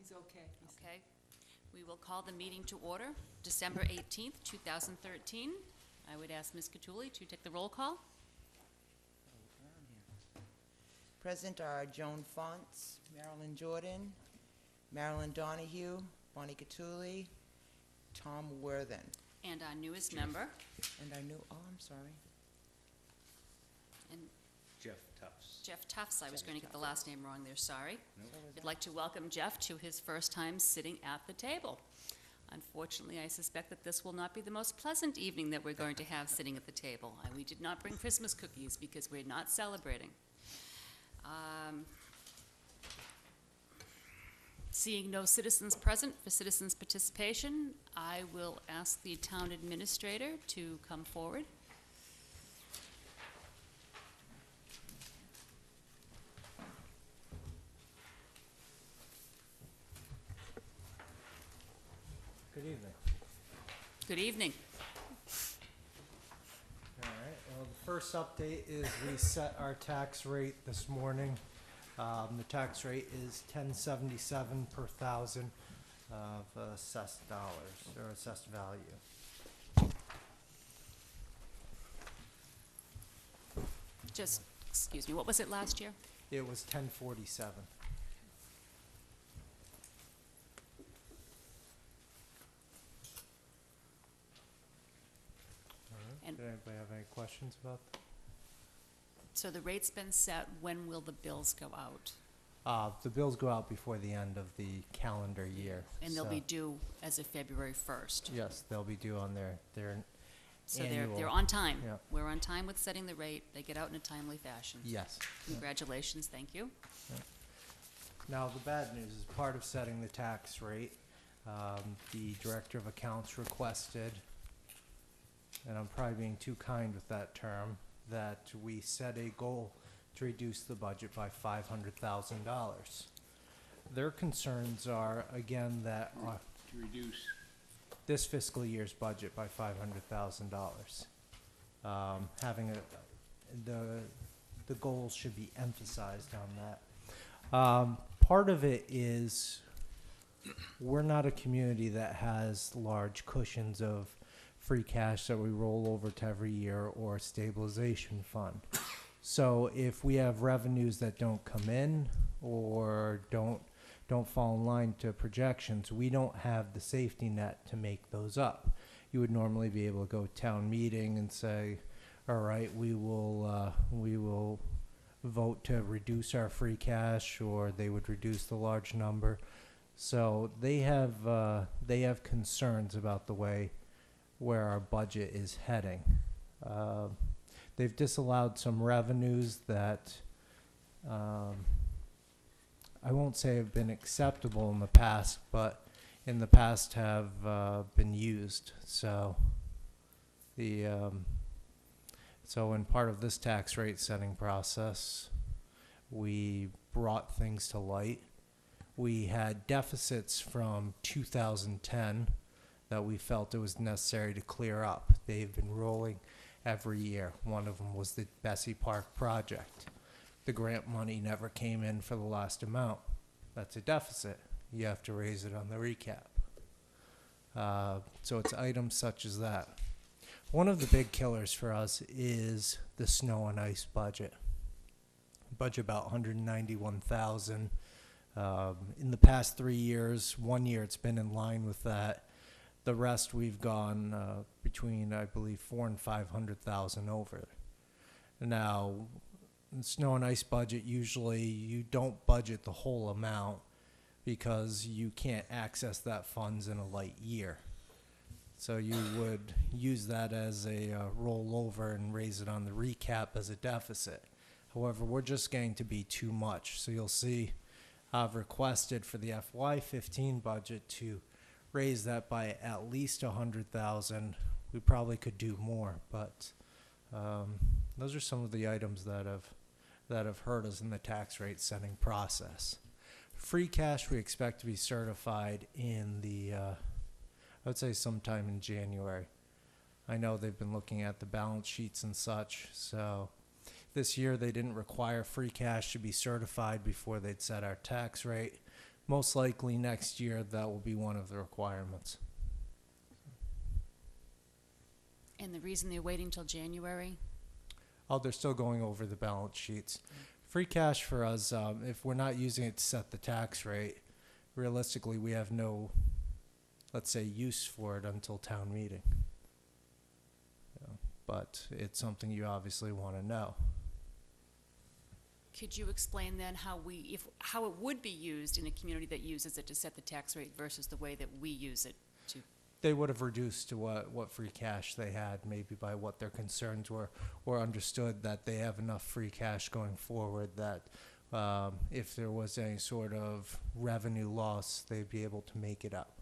He's okay. Okay. We will call the meeting to order, December 18th, 2013. I would ask Ms. Cattouli to take the roll call. Present are Joan Fonts, Marilyn Jordan, Marilyn Donahue, Bonnie Cattouli, Tom Worthen, And our newest member, and our new, I'm sorry, and Jeff Tufts. Jeff Tufts. I was going to get the last name wrong there, sorry. so was I'd that- like to welcome Jeff to his first time sitting at the table. Unfortunately, I suspect that this will not be the most pleasant evening that we're going to have sitting at the table. We did not bring Christmas cookies because we're not celebrating. Seeing no citizens present for citizens' participation, I will ask the town administrator to come forward. Good evening. Good evening. All right, well, the first update is we set our tax rate this morning. The tax rate is $10.77 per thousand of assessed dollars, or assessed value. Just, excuse me, what was it last year? It was $10.47. And Did anybody have any questions about that? so the rate's been set. When will the bills go out? The bills go out before the end of the calendar year. And they'll so- be due as of February 1st. Yes, they'll be due on their So annual. they're on time. Yeah. We're on time with setting the rate. They get out in a timely fashion. Yes. Yeah. Congratulations, thank you. Now, the bad news is part of setting the tax rate, the Director of Accounts requested, and I'm probably being too kind with that term, that we set a goal to reduce the budget by $500,000. Their concerns are, again, that To reduce, this fiscal year's budget by $500,000. Having the goals should be emphasized on that. Part of it is we're not a community that has large cushions of free cash that we roll over to every year or stabilization fund. So if we have revenues that don't come in or don't fall in line to projections, we don't have the safety net to make those up. You would normally be able to go to town meeting and say, all right, we will vote to reduce our free cash, or they would reduce the large number. So they have concerns about the way where our budget is heading. They've disallowed some revenues that I won't say have been acceptable in the past, but in the past have been used. So so in part of this tax rate setting process, we brought things to light. We had deficits from 2010 that we felt it was necessary to clear up. They've been rolling every year. One of them was the Bessie Park project. The grant money never came in for the last amount. That's a deficit. You have to raise it on the recap. So it's items such as that. One of the big killers for us is the snow and ice budget. Budget about 191,000. In the past 3 years, 1 year it's been in line with that. The rest we've gone between, I believe, 400,000 and 500,000 over. Now, in snow and ice budget, usually you don't budget the whole amount because you can't access that funds in a light year. So you would use that as a rollover and raise it on the recap as a deficit. However, we're just going to be too much. So you'll see I've requested for the FY15 budget to raise that by at least 100,000. We probably could do more, but those are some of the items that have hurt us in the tax rate setting process. Free cash we expect to be certified in the I would say sometime in January. I know they've been looking at the balance sheets and such, so this year they didn't require free cash to be certified before they'd set our tax rate. most likely next year that will be one of the requirements. And the reason they're waiting till January? Oh, they're still going over the balance sheets. Free cash for us, if we're not using it to set the tax rate, realistically, we have no, let's say, use for it until town meeting. But it's something you obviously want to know. Could you explain then how how it would be used in a community that uses it to set the tax rate versus the way that we use it to? They would have reduced to what free cash they had, maybe by what their concerns were, or understood that they have enough free cash going forward that if there was any sort of revenue loss, they'd be able to make it up.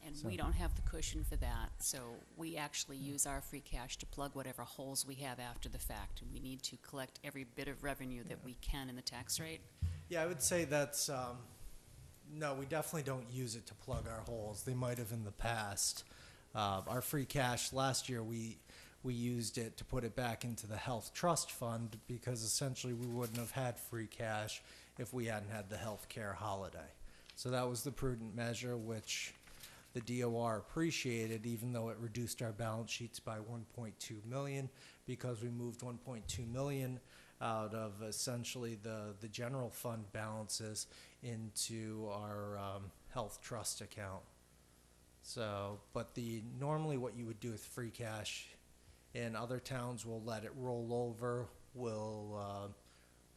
And So- we don't have the cushion for that, so we actually use our free cash to plug whatever holes we have after the fact. And we need to collect every bit of revenue that we can in the tax rate. Yeah, I would say that's, no, we definitely don't use it to plug our holes. They might have in the past. Our free cash, last year, we used it to put it back into the health trust fund because essentially we wouldn't have had free cash if we hadn't had the health care holiday. So that was the prudent measure, which the DOR appreciated, even though it reduced our balance sheets by 1.2 million, because we moved 1.2 million out of essentially the general fund balances into our health trust account. So, but normally what you would do with free cash in other towns will let it roll over.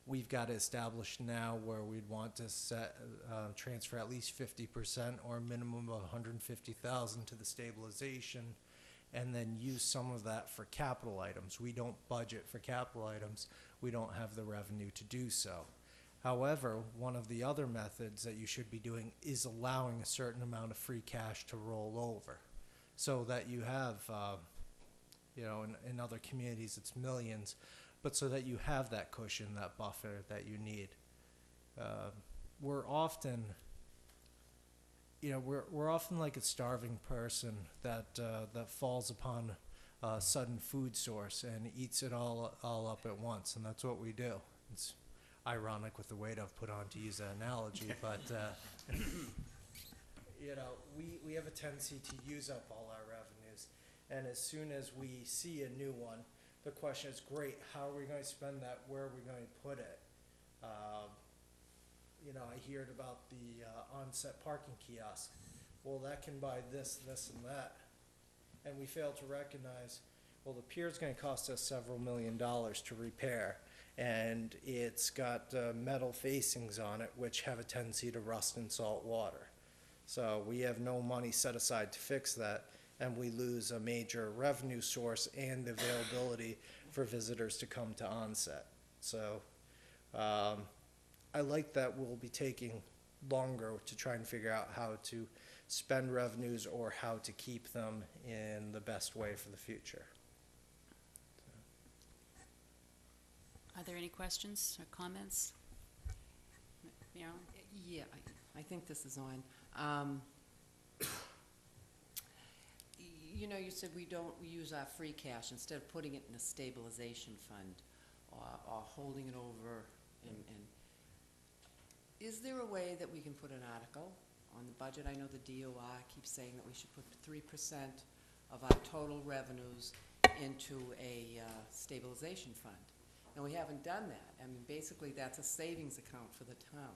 We've got it established now where we'd want to transfer at least 50% or a minimum of 150,000 to the stabilization, and then use some of that for capital items. We don't budget for capital items. We don't have the revenue to do so. However, one of the other methods that you should be doing is allowing a certain amount of free cash to roll over, so that you have, in other communities it's millions, but so that you have that cushion, that buffer that you need. We're often like a starving person that falls upon a sudden food source and eats it all up at once, and that's what we do. It's ironic with the weight I've put on to use that analogy, but we have a tendency to use up all our revenues, and as soon as we see a new one, the question is, great, how are we going to spend that? Where are we going to put it? I heard about the on-set parking kiosk. Well, that can buy this, and that. And we fail to recognize, well, the pier's going to cost us several $1 million to repair. And it's got metal facings on it, which have a tendency to rust in salt water. So we have no money set aside to fix that, and we lose a major revenue source and the availability for visitors to come to onset. So I like that we'll be taking longer to try and figure out how to spend revenues or how to keep them in the best way for the future. Are there any questions or comments? Marilyn? Yeah, I think this is on. You said we use our free cash instead of putting it in a stabilization fund or holding it over. And is there a way that we can put an article on the budget? I know the DOR keeps saying that we should put 3% of our total revenues into a stabilization fund. And we haven't done that. I mean, basically, that's a savings account for the town.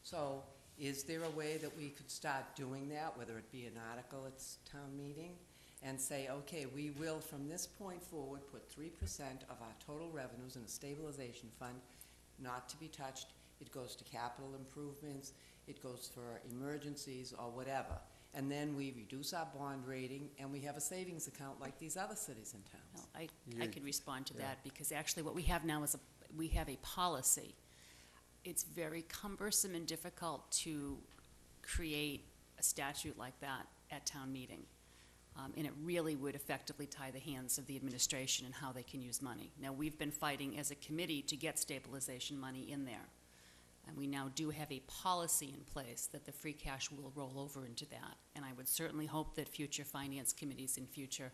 So is there a way that we could start doing that, whether it be an article at town meeting, and say, okay, we will, from this point forward, put 3% of our total revenues in a stabilization fund, not to be touched. It goes to capital improvements. It goes for emergencies or whatever. And then we reduce our bond rating, and we have a savings account like these other cities and towns. Well, I could respond to that, because actually what we have now is we have a policy. It's very cumbersome and difficult to create a statute like that at town meeting. And it really would effectively tie the hands of the administration and how they can use money. Now, we've been fighting as a committee to get stabilization money in there. And we now do have a policy in place that the free cash will roll over into that. And I would certainly hope that future finance committees and future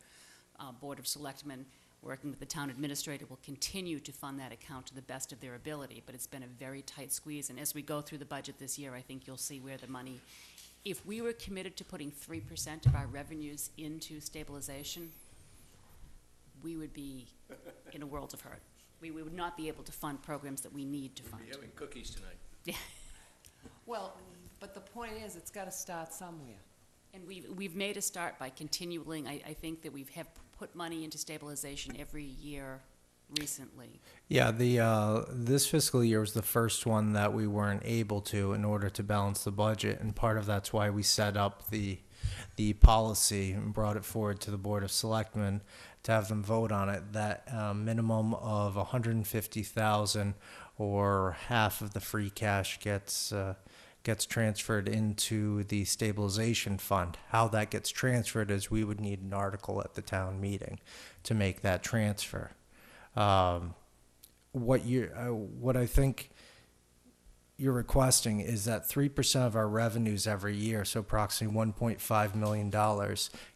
Board of Selectmen working with the town administrator, will continue to fund that account to the best of their ability, but it's been a very tight squeeze, and as we go through the budget this year, I think you'll see where the money, if we were committed to putting 3% of our revenues into stabilization, we would be in a world of hurt. We would not be able to fund programs that we need to fund. We're having cookies tonight. Well, but the point is, it's gotta start somewhere. And we've made a start by continuing, I think that we have put money into stabilization every year recently. Yeah, this fiscal year was the first one that we weren't able to in order to balance the budget, and part of that's why we set up the policy and brought it forward to the Board of Selectmen to have them vote on it, that minimum of 150,000 or half of the free cash gets transferred into the stabilization fund. How that gets transferred is we would need an article at the town meeting to make that transfer. What I think you're requesting is that 3% of our revenues every year, so approximately $1.5 million,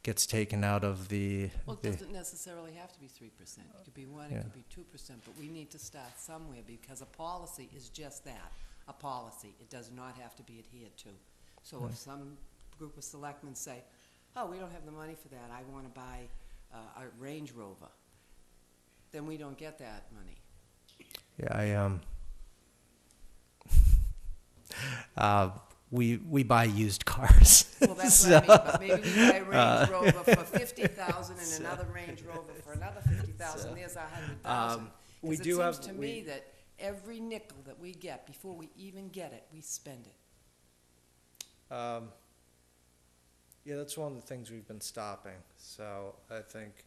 gets taken out of the. Well, it doesn't necessarily have to be 3%. It could be 1, Yeah. it could be 2%, but we need to start somewhere because a policy is just that, a policy. It does not have to be adhered to. So if some group of selectmen say, oh, we don't have the money for that, I want to buy a Range Rover, then we don't get that money. Yeah, we buy used cars. Well, that's what I mean, but maybe we buy a Range Rover for 50,000 and another Range Rover for another 50,000, there's 100,000. we Because do it have- seems to me that every nickel that we get, before we even get it, we spend it. Yeah, that's one of the things we've been stopping. So I think,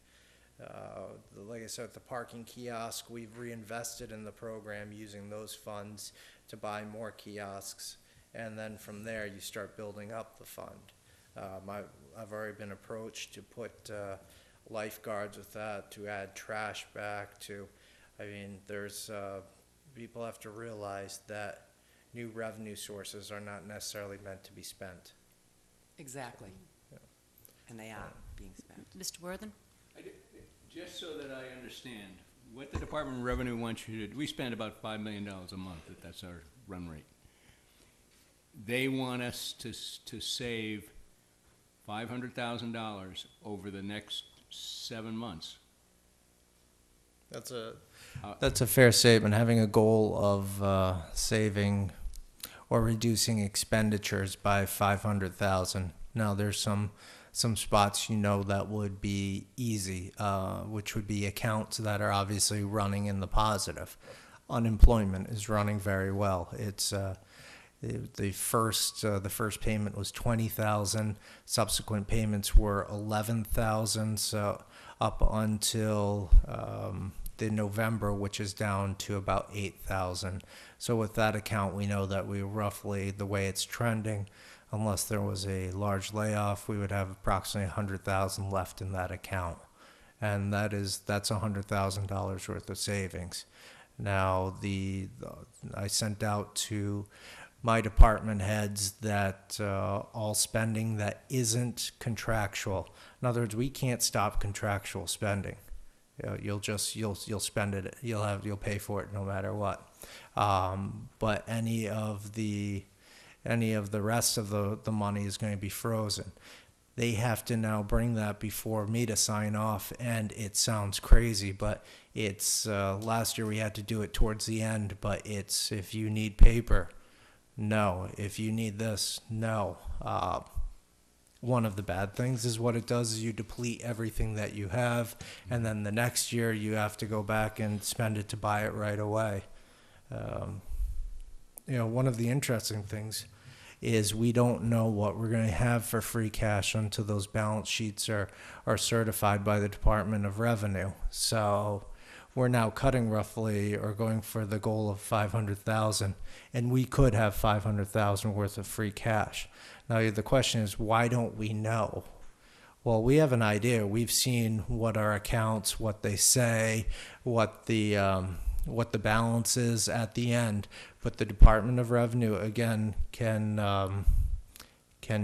like I said, the parking kiosk, we've reinvested in the program using those funds to buy more kiosks. And then from there, you start building up the fund. I've already been approached to put lifeguards with that, to add trash back to, I mean, there's, people have to realize that new revenue sources are not necessarily meant to be spent. Exactly. Yeah. And they are being spent. Mr. Worthen? Just so that I understand, what the Department of Revenue wants you to, we spend about $5 million a month, that's our run rate. They want us to save $500,000 over the next 7 months. That's a fair statement. Having a goal of saving or reducing expenditures by 500,000. Now, there's some spots that would be easy, which would be accounts that are obviously running in the positive. Unemployment is running very well. It's the first payment was 20,000. Subsequent payments were 11,000. So up until the November, which is down to about 8,000. So with that account, we know that we roughly, the way it's trending, unless there was a large layoff, we would have approximately 100,000 left in that account. And that's $100,000 worth of savings. Now, I sent out to my department heads that all spending that isn't contractual. In other words, we can't stop contractual spending. You'll spend it. You'll pay for it no matter what. But any of the rest of the money is going to be frozen. They have to now bring that before me to sign off, and it sounds crazy, but it's last year we had to do it towards the end. But it's, if you need paper, no. If you need this, no. One of the bad things is what it does is you deplete everything that you have, and then the next year you have to go back and spend it to buy it right away. One of the interesting things is we don't know what we're going to have for free cash until those balance sheets are certified by the Department of Revenue. So we're now cutting roughly, or going for the goal of 500,000, and we could have 500,000 worth of free cash. Now the question is, why don't we know? Well, we have an idea. We've seen what our accounts, what they say, what the balance is at the end. But the Department of Revenue, again, can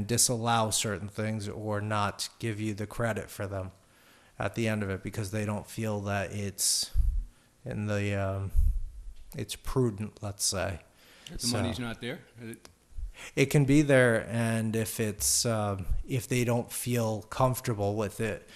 disallow certain things or not give you the credit for them. at the end of it because they don't feel that it's it's prudent, let's say. The money's not there? It can be there, and if it's if they don't feel comfortable with it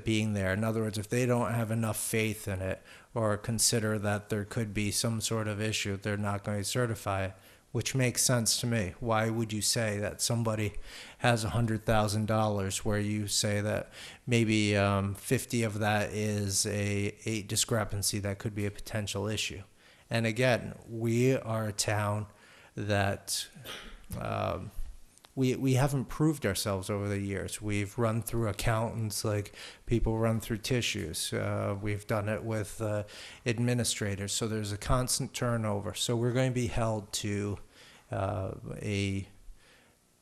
being there. In other words, if they don't have enough faith in it or consider that there could be some sort of issue, they're not going to certify it, which makes sense to me. Why would you say that somebody has $100,000 where you say that maybe 50 of that is a discrepancy that could be a potential issue? And again, we are a town that we haven't proved ourselves over the years. We've run through accountants like people run through tissues. We've done it with administrators. So there's a constant turnover. So we're going to be held to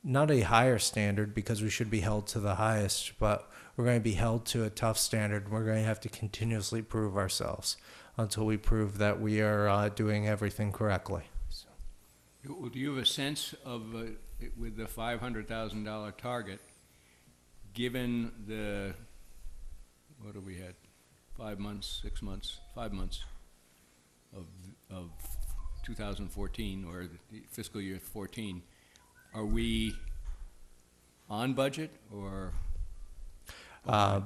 not a higher standard, because we should be held to the highest, but we're going to be held to a tough standard. We're going to have to continuously prove ourselves until we prove that we are doing everything correctly. Do you have a sense of, with the $500,000 target, given the, what have we had, 5 months, 6 months, 5 months of 2014, or the fiscal year 14, are we on budget or?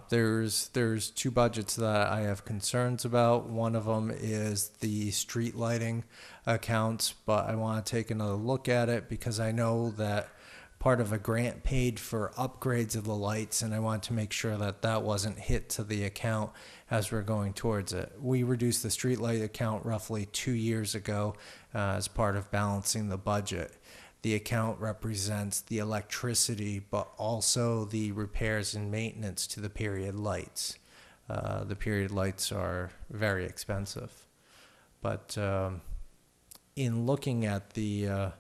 There's two budgets that I have concerns about. One of them is the street lighting accounts, but I want to take another look at it because I know that part of a grant paid for upgrades of the lights, and I want to make sure that that wasn't hit to the account as we're going towards it. We reduced the street light account roughly 2 years ago as part of balancing the budget. The account represents the electricity, but also the repairs and maintenance to the period lights. The period lights are very expensive. But in looking at the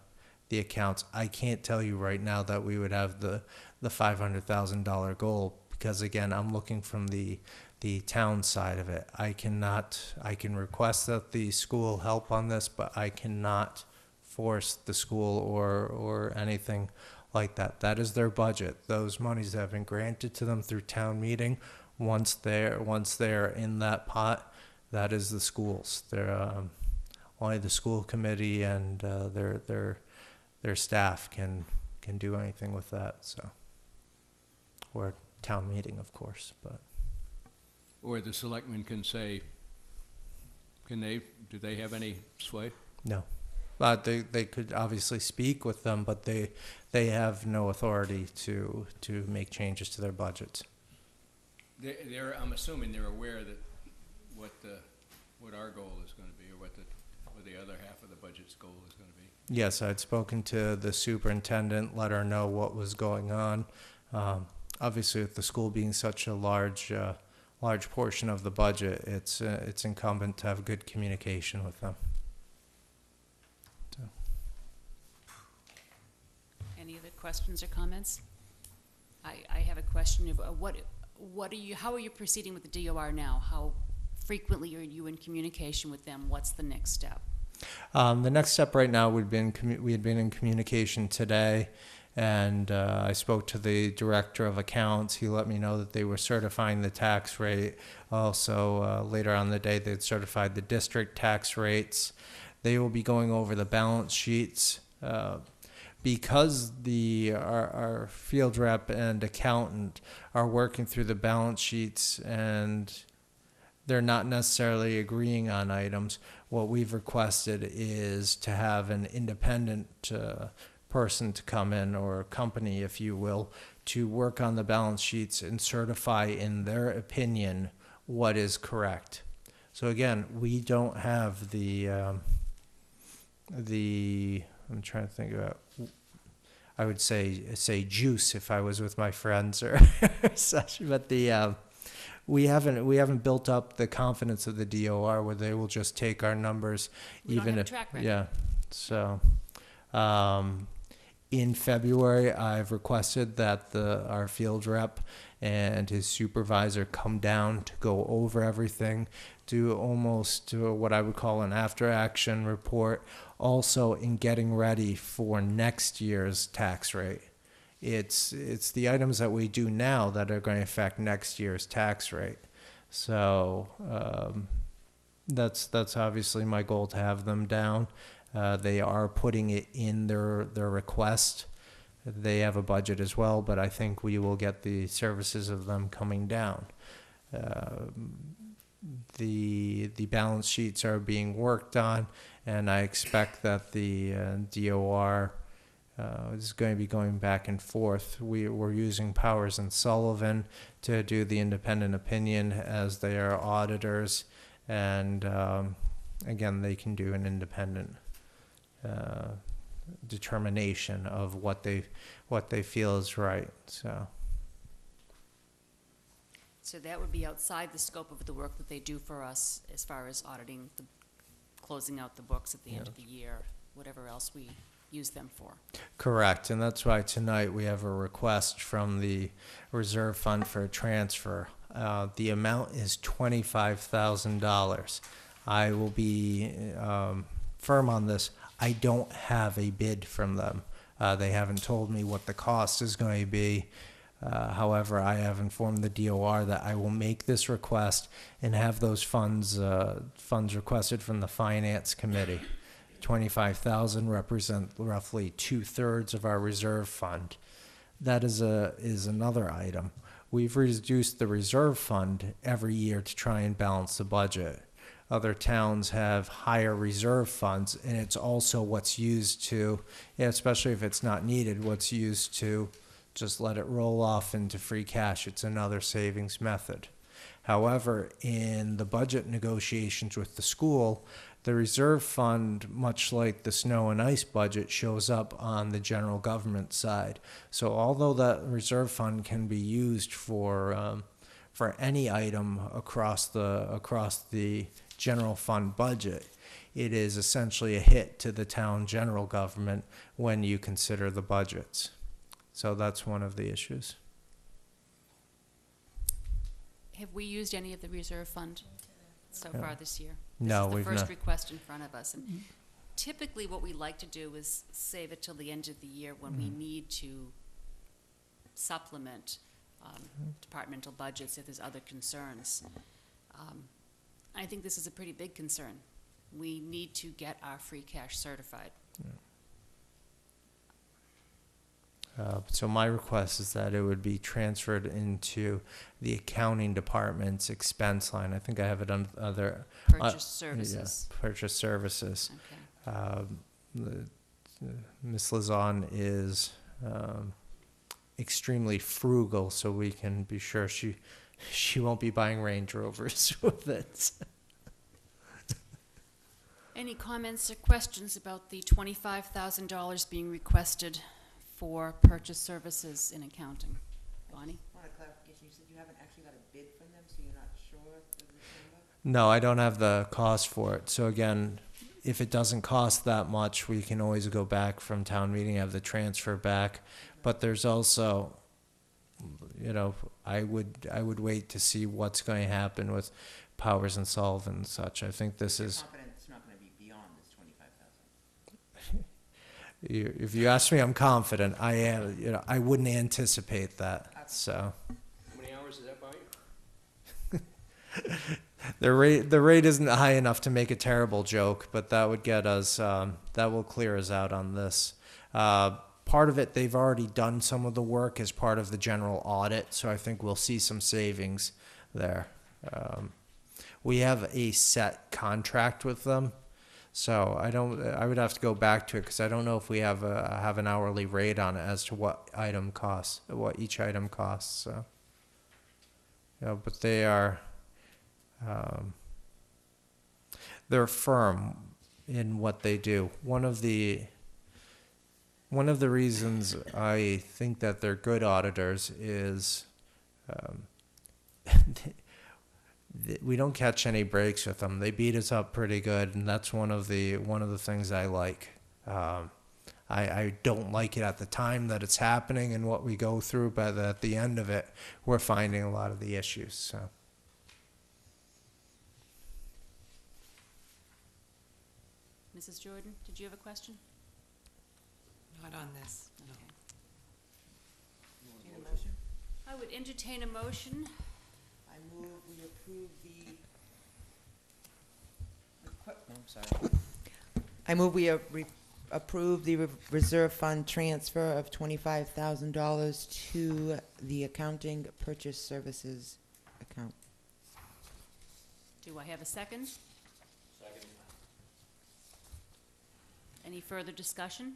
accounts, I can't tell you right now that we would have the $500,000 goal, because again, I'm looking from the town side of it. I can request that the school help on this, but I cannot force the school or anything like that. That is their budget. Those monies have been granted to them through town meeting. Once they're in that pot, that is the schools. They're only the school committee and their staff can do anything with that. So, or town meeting, of course, but. Or the selectmen can say, do they have any sway? No. But they could obviously speak with them, but they have no authority to make changes to their budgets. I'm assuming they're aware that what our goal is going to be, or what the other half of the budget's goal is going to be. Yes, I'd spoken to the superintendent, let her know what was going on. Obviously, with the school being such a large portion of the budget, it's incumbent to have good communication with them. Any other questions or comments? I have a question of how are you proceeding with the DOR now? How frequently are you in communication with them? What's the next step? The next step right now we had been in communication today, and I spoke to the director of accounts. He let me know that they were certifying the tax rate. Also, later on in the day, they'd certified the district tax rates. They will be going over the balance sheets. Because our field rep and accountant are working through the balance sheets and they're not necessarily agreeing on items, what we've requested is to have an independent person to come in, or a company, if you will, to work on the balance sheets and certify in their opinion what is correct. So again, we don't have I'm trying to think about, I would say juice if I was with my friends or such, but we haven't built up the confidence of the DOR where they will just take our numbers, We don't have a track record. yeah. So in February, I've requested that our field rep and his supervisor come down to go over everything, do almost what I would call an after-action report, also in getting ready for next year's tax rate. it's the items that we do now that are going to affect next year's tax rate. So that's obviously my goal, to have them down. They are putting it in their request. They have a budget as well, but I think we will get the services of them coming down. The balance sheets are being worked on, and I expect that the DOR is going to be going back and forth. We're using Powers and Sullivan to do the independent opinion, as they are auditors, and again, they can do an independent determination of what they feel is right. So that would be outside the scope of the work that they do for us as far as auditing, closing out the books at the end of the year, whatever else we use them for. Correct, and that's why tonight we have a request from the reserve fund for a transfer. The amount is $25,000. I will be firm on this. I don't have a bid from them. They haven't told me what the cost is going to be. However, I have informed the DOR that I will make this request and have those funds requested from the Finance Committee. $25,000 represent roughly 2/3 of our reserve fund. That is another item. We've reduced the reserve fund every year to try and balance the budget. Other towns have higher reserve funds, and it's also what's used to, especially if it's not needed, what's used to just let it roll off into free cash. It's another savings method. However, in the budget negotiations with the school, the reserve fund, much like the snow and ice budget, shows up on the general government side. So although that reserve fund can be used for any item across the general fund budget, it is essentially a hit to the town general government when you consider the budgets. So that's one of the issues. Have we used any of the reserve fund so No. far this year? No, This we've is the first not. request in front of us. And typically what we like to do is save it till the end of the year when we need to supplement departmental budgets if there's other concerns. I think this is a pretty big concern. We need to get our free cash certified. So my request is that it would be transferred into the accounting department's expense line. I think I have it on other. Purchase services. Yeah, purchase services. Okay. Ms. Lazan is extremely frugal, so we can be sure she won't be buying Range Rovers with it. Any comments or questions about the $25,000 being requested for purchase services in accounting? Bonnie? I want a clarification. You said you haven't actually got a bid from them, so you're not sure of this number? No, I don't have the cost for it. So again, if it doesn't cost that much, we can always go back from town meeting, have the transfer back. But there's also, I would wait to see what's going to happen with Powers and Sullivan and such. I think this is. Confident it's not going to be beyond this 25,000. If you ask me, I'm confident. I am. I wouldn't anticipate that. So. How many hours does that buy you? The rate isn't high enough to make a terrible joke, but that would get us. That will clear us out on this. Part of it, they've already done some of the work as part of the general audit, so I think we'll see some savings there. We have a set contract with them, so I would have to go back to it because I don't know if we have an hourly rate on it as to what each item costs. So, but they are. They're firm in what they do. One of the reasons I think that they're good auditors is we don't catch any breaks with them. They beat us up pretty good, and that's one of the things I like. I don't like it at the time that it's happening and what we go through, but at the end of it, we're finding a lot of the issues. So. Mrs. Jordan, did you have a question? Not on this, no. Okay. Entertain a motion? I would entertain a motion. I move we approve the, I'm sorry. I move we approve the reserve fund transfer of $25,000 to the accounting purchase services account. Do I have a second? Second. Any further discussion?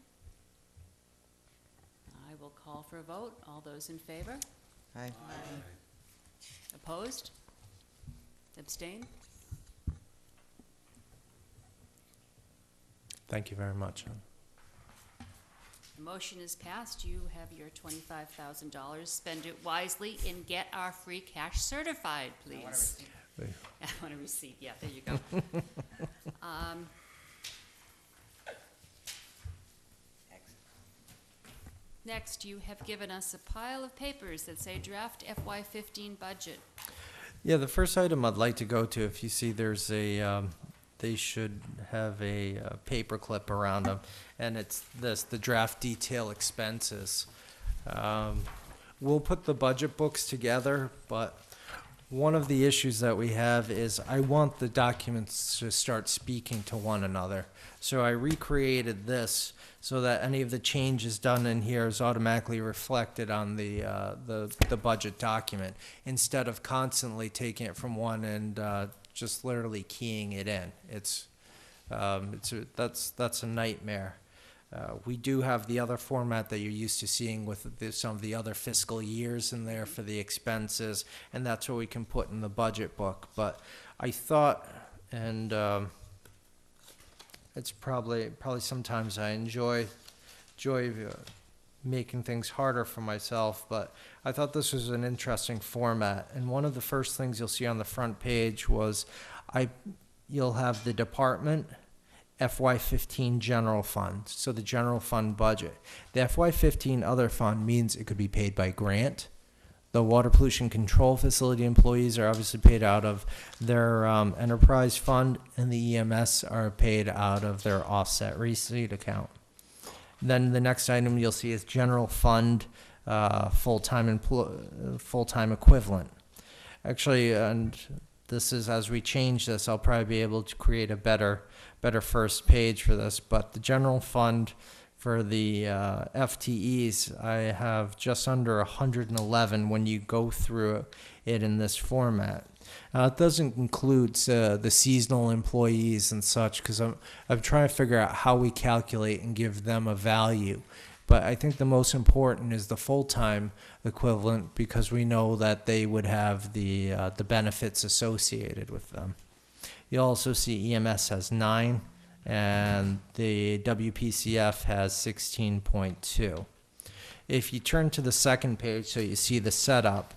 I will call for a vote. All those in favor? Aye. Opposed? Abstain? Thank you very much. The motion is passed. You have your $25,000. Spend it wisely and get our free cash certified, please. I want a receipt. Yeah, there you go. Next, you have given us a pile of papers that say draft FY15 budget. Yeah, the first item I'd like to go to, if you see there's a, they should have a paper clip around them, and it's this, the draft detail expenses. We'll put the budget books together, but one of the issues that we have is I want the documents to start speaking to one another. So I recreated this so that any of the changes done in here is automatically reflected on the budget document, instead of constantly taking it from one and just literally keying it in. That's a nightmare. We do have the other format that you're used to seeing with some of the other fiscal years in there for the expenses, and that's what we can put in the budget book. But I thought, and it's probably sometimes I enjoy making things harder for myself, but I thought this was an interesting format. And one of the first things you'll see on the front page was you'll have the department FY15 general fund, so the general fund budget. The FY15 other fund means it could be paid by grant. The water pollution control facility employees are obviously paid out of their enterprise fund, and the EMS are paid out of their offset receipt account. Then the next item you'll see is general fund full-time equivalent. Actually, and this is, as we change this, I'll probably be able to create a better first page for this, but the general fund for the FTEs, I have just under 111 when you go through it in this format. It doesn't include the seasonal employees and such, because I'm trying to figure out how we calculate and give them a value. But I think the most important is the full-time equivalent, because we know that they would have the benefits associated with them. You'll also see EMS has 9, and the WPCF has 16.2. If you turn to the second page, so you see the setup,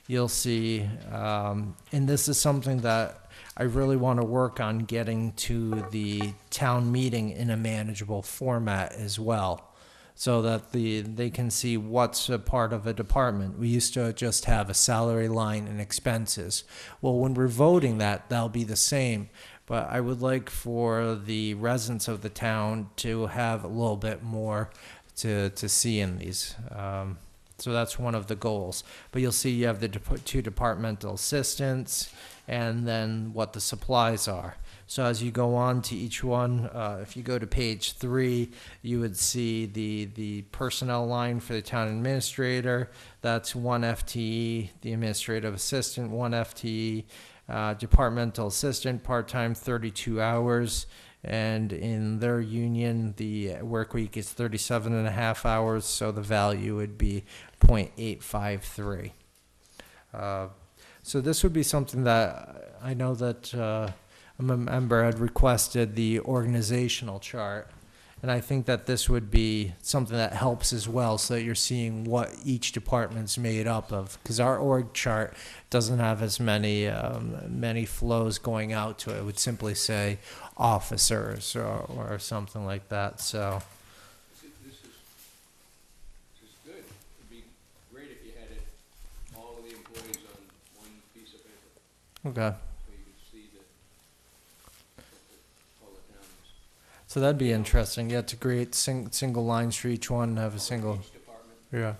you'll see, and this is something that I really want to work on getting to the town meeting in a manageable format as well, so that they can see what's a part of a department. We used to just have a salary line and expenses. Well, when we're voting that'll be the same, but I would like for the residents of the town to have a little bit more to see in these. So that's one of the goals. But you'll see you have the two departmental assistants, and then what the supplies are. So as you go on to each one, if you go to page 3, you would see the personnel line for the town administrator. That's 1 FTE, the administrative assistant, 1 FTE, departmental assistant, part-time, 32 hours. And in their union, the work week is 37.5 hours, so the value would be 0.853. So this would be something that I know that I'm a member had requested the organizational chart, and I think that this would be something that helps as well, so that you're seeing what each department's made up of, because our org chart doesn't have as many flows going out to it. It would simply say officers or something like that. So This is good. It'd be great if you had all of the employees on one piece of paper, okay. so you could see all the towns. So that'd be interesting. Yeah, to create single lines for each one, have a single. Each department. Yeah.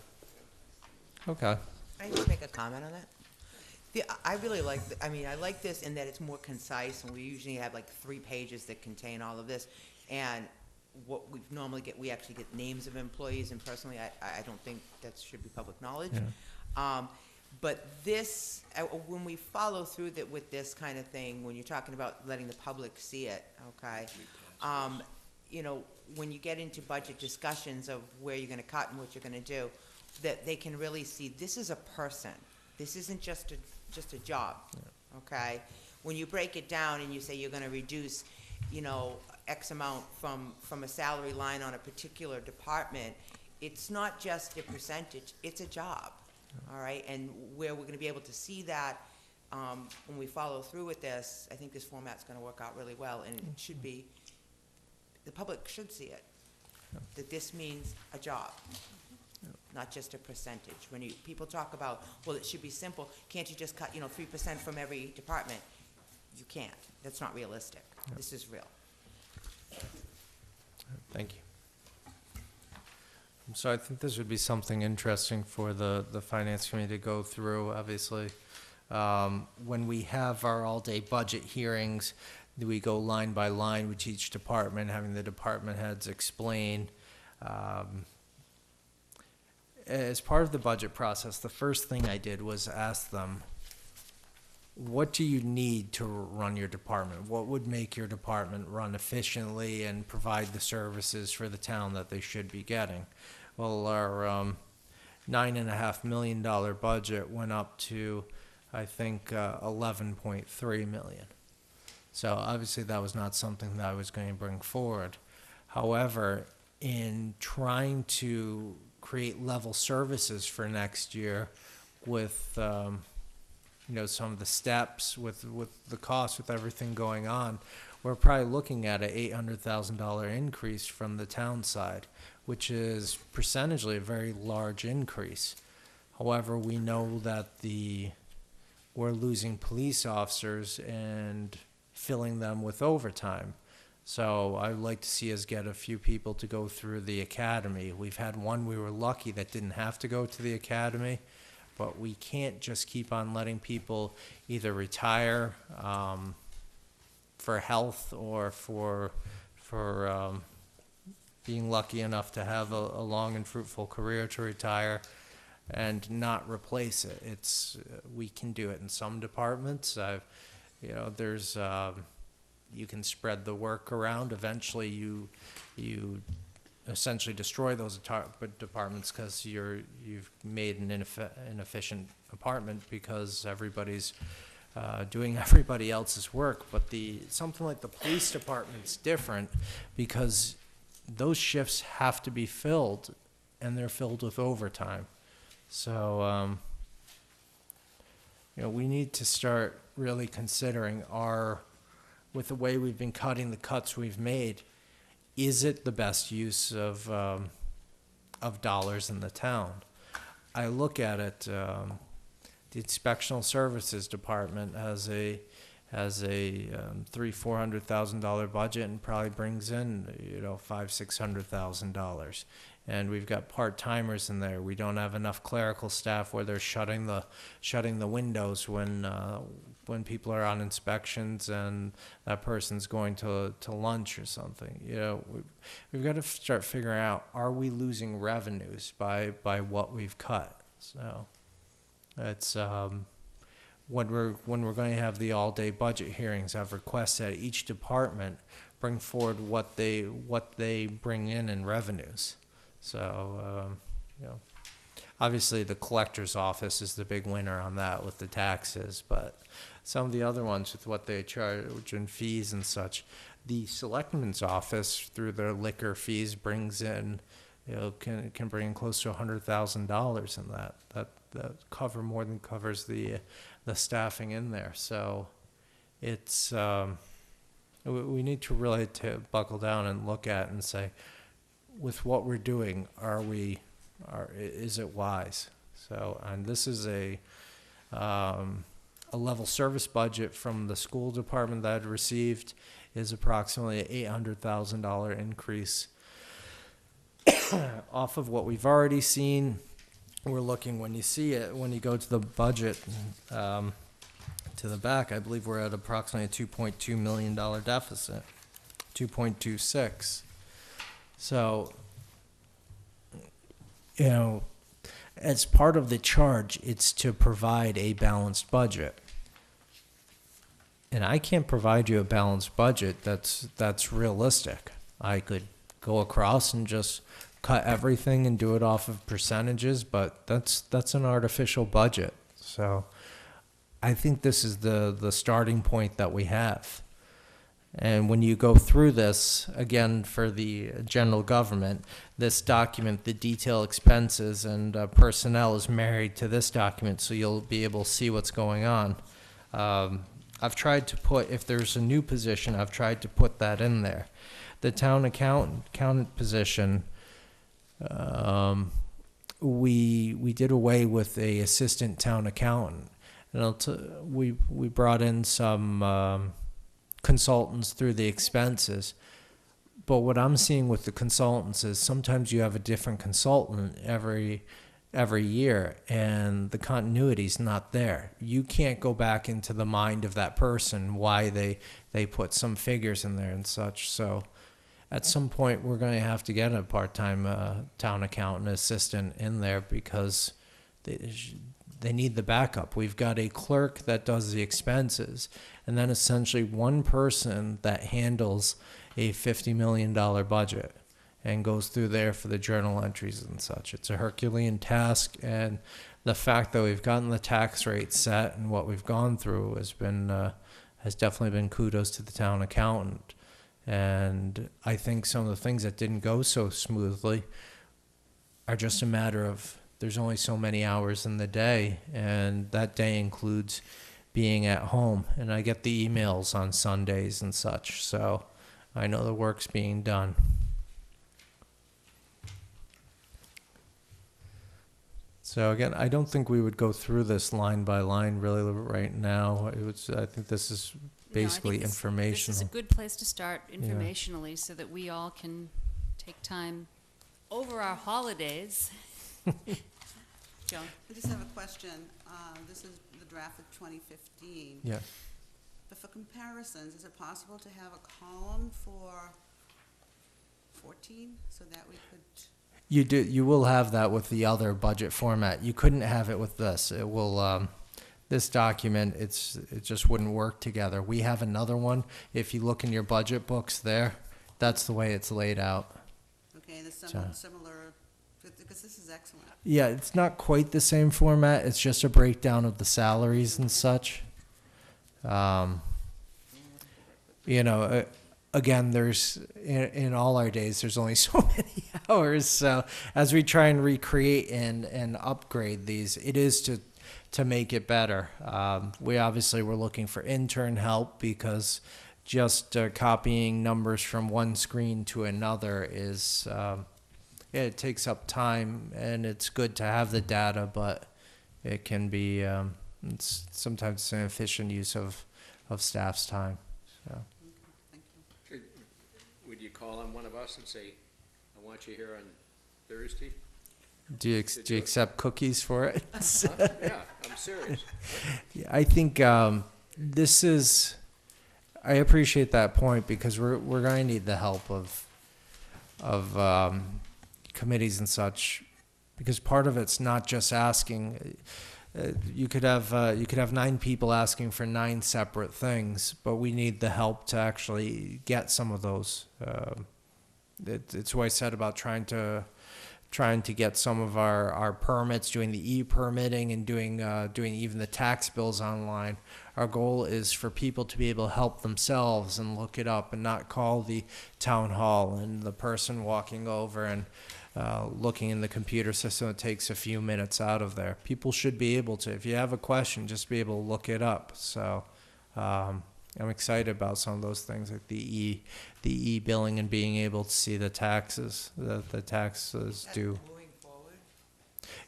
Okay. I just make a comment on that. I really like, I like this in that it's more concise, and we usually have like 3 pages that contain all of this. And what we normally get, we actually get names of employees, and personally, I don't think that should be public knowledge. Yeah. But this, when we follow through that with this kind of thing, when you're talking about letting the public see it, okay? You know, when you get into budget discussions of where you're gonna cut and what you're gonna do, that they can really see, this is a person. This isn't just a job, okay? When you break it down and you say you're gonna reduce, you know, X amount from a salary line on a particular department, it's not just a percentage, it's a job, all right? And where we're gonna be able to see that, when we follow through with this, I think this format's gonna work out really well, and it should be, the public should see it, that this means a job, not just a percentage. When people talk about, well, it should be simple, can't you just cut, 3% from every department? You can't. That's not realistic. This is real. Thank you. So I think this would be something interesting for the finance committee to go through, obviously. When we have our all-day budget hearings, we go line by line with each department, having the department heads explain. As part of the budget process, the first thing I did was ask them, what do you need to run your department? What would make your department run efficiently and provide the services for the town that they should be getting? Well, our $9.5 million budget went up to, I think, 11.3 million. So obviously that was not something that I was going to bring forward. However, in trying to create level services for next year with, some of the steps, with the cost, with everything going on, we're probably looking at an $800,000 increase from the town side, which is percentually a very large increase. However, we know that we're losing police officers and filling them with overtime. So I'd like to see us get a few people to go through the academy. We've had one, we were lucky, that didn't have to go to the academy, but we can't just keep on letting people either retire for health or for being lucky enough to have a long and fruitful career to retire and not replace it. We can do it in some departments. There's you can spread the work around. Eventually, you essentially destroy those departments because you've made an inefficient department because everybody's doing everybody else's work. But something like the police department's different because those shifts have to be filled, and they're filled with overtime. So we need to start really considering with the way we've been cutting the cuts we've made, is it the best use of dollars in the town? I look at it, the inspectional services department has a $400,000 budget and probably brings in $600,000. And we've got part-timers in there. We don't have enough clerical staff where they're shutting the windows when people are on inspections and that person's going to lunch or something. We've got to start figuring out, are we losing revenues by what we've cut? So it's when we're going to have the all-day budget hearings, I've requested that each department bring forward what they bring in revenues. So, obviously the collector's office is the big winner on that with the taxes, but some of the other ones with what they charge in fees and such, the selectman's office through their liquor fees brings in, can bring in close to $100,000 in that more than covers the staffing in there. So it's, we need to really buckle down and look at and say, with what we're doing, is it wise? So, and this is a level service budget from the school department that I'd received is approximately $800,000 increase off of what we've already seen. we're looking, when you see it, when you go to the budget, to the back, I believe we're at approximately a $2.2 million deficit, 2.26. So, you know, as part of the charge, it's to provide a balanced budget. And I can't provide you a balanced budget that's realistic. I could go across and just cut everything and do it off of percentages, but that's an artificial budget. So I think this is the starting point that we have. And when you go through this, again, for the general government, this document, the detailed expenses and personnel is married to this document, so you'll be able to see what's going on. I've tried to put, if there's a new position, I've tried to put that in there. The town accountant position, we did away with a assistant town accountant. And we brought in some consultants through the expenses. But what I'm seeing with the consultants is sometimes you have a different consultant every year, and the continuity's not there. You can't go back into the mind of that person, why they put some figures in there and such. So at some point, we're going to have to get a part-time town accountant assistant in there because they need the backup. We've got a clerk that does the expenses, and then essentially one person that handles a $50 million budget and goes through there for the journal entries and such. It's a Herculean task, and the fact that we've gotten the tax rate set and what we've gone through has definitely been kudos to the town accountant. And I think some of the things that didn't go so smoothly are just a matter of there's only so many hours in the day, and that day includes being at home. And I get the emails on Sundays and such, so I know the work's being done. So again, I don't think we would go through this line by line really right now. I think this is basically informational. This is a good place to start informationally so that we all can take time over our holidays. Joan? I just have a question. This is the draft of 2015. Yeah. But for comparisons, is it possible to have a column for 14 so that we could? You will have that with the other budget format. You couldn't have it with this. It will, this document, it just wouldn't work together. We have another one. If you look in your budget books there, that's the way it's laid out. Okay, the similar, because this is excellent. Yeah, it's not quite the same format. It's just a breakdown of the salaries and such. You know, again, there's in all our days, there's only so many hours. So as we try and recreate and upgrade these, it is to make it better. We obviously were looking for intern help because just copying numbers from one screen to another is it takes up time, and it's good to have the data, but it can be it's sometimes an efficient use of staff's time. So. Thank you. Would you call on one of us and say, I want you here on Thursday? Do you accept cookies for it? Yeah, I'm serious. Yeah, I think this is. I appreciate that point because we're going to need the help of committees and such, because part of it's not just asking. You could have 9 people asking for 9 separate things, but we need the help to actually get some of those. It's what I said about trying to get some of our permits, doing the e-permitting and doing even the tax bills online. Our goal is for people to be able to help themselves and look it up and not call the town hall and the person walking over and looking in the computer system. It takes a few minutes out of there. People should be able to, if you have a question, just be able to look it up. So I'm excited about some of those things like the e-billing and being able to see the taxes that the taxes due. Moving forward?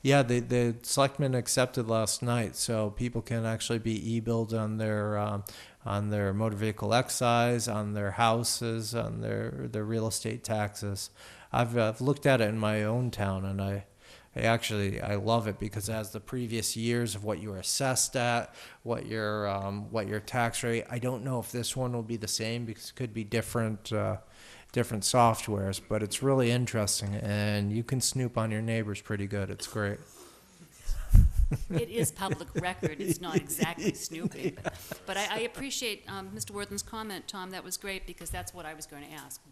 Yeah, the selectmen accepted last night, so people can actually be e-billed on their motor vehicle excise, on their houses, on their real estate taxes. I've looked at it in my own town, and I love it because it has the previous years of what you were assessed at, what your tax rate. I don't know if this one will be the same because it could be different softwares, but it's really interesting, and you can snoop on your neighbors pretty good. It's great. It is public record, it's not exactly snooping. But I appreciate Mr. Worthen's comment, Tom, that was great, because that's what I was going to ask.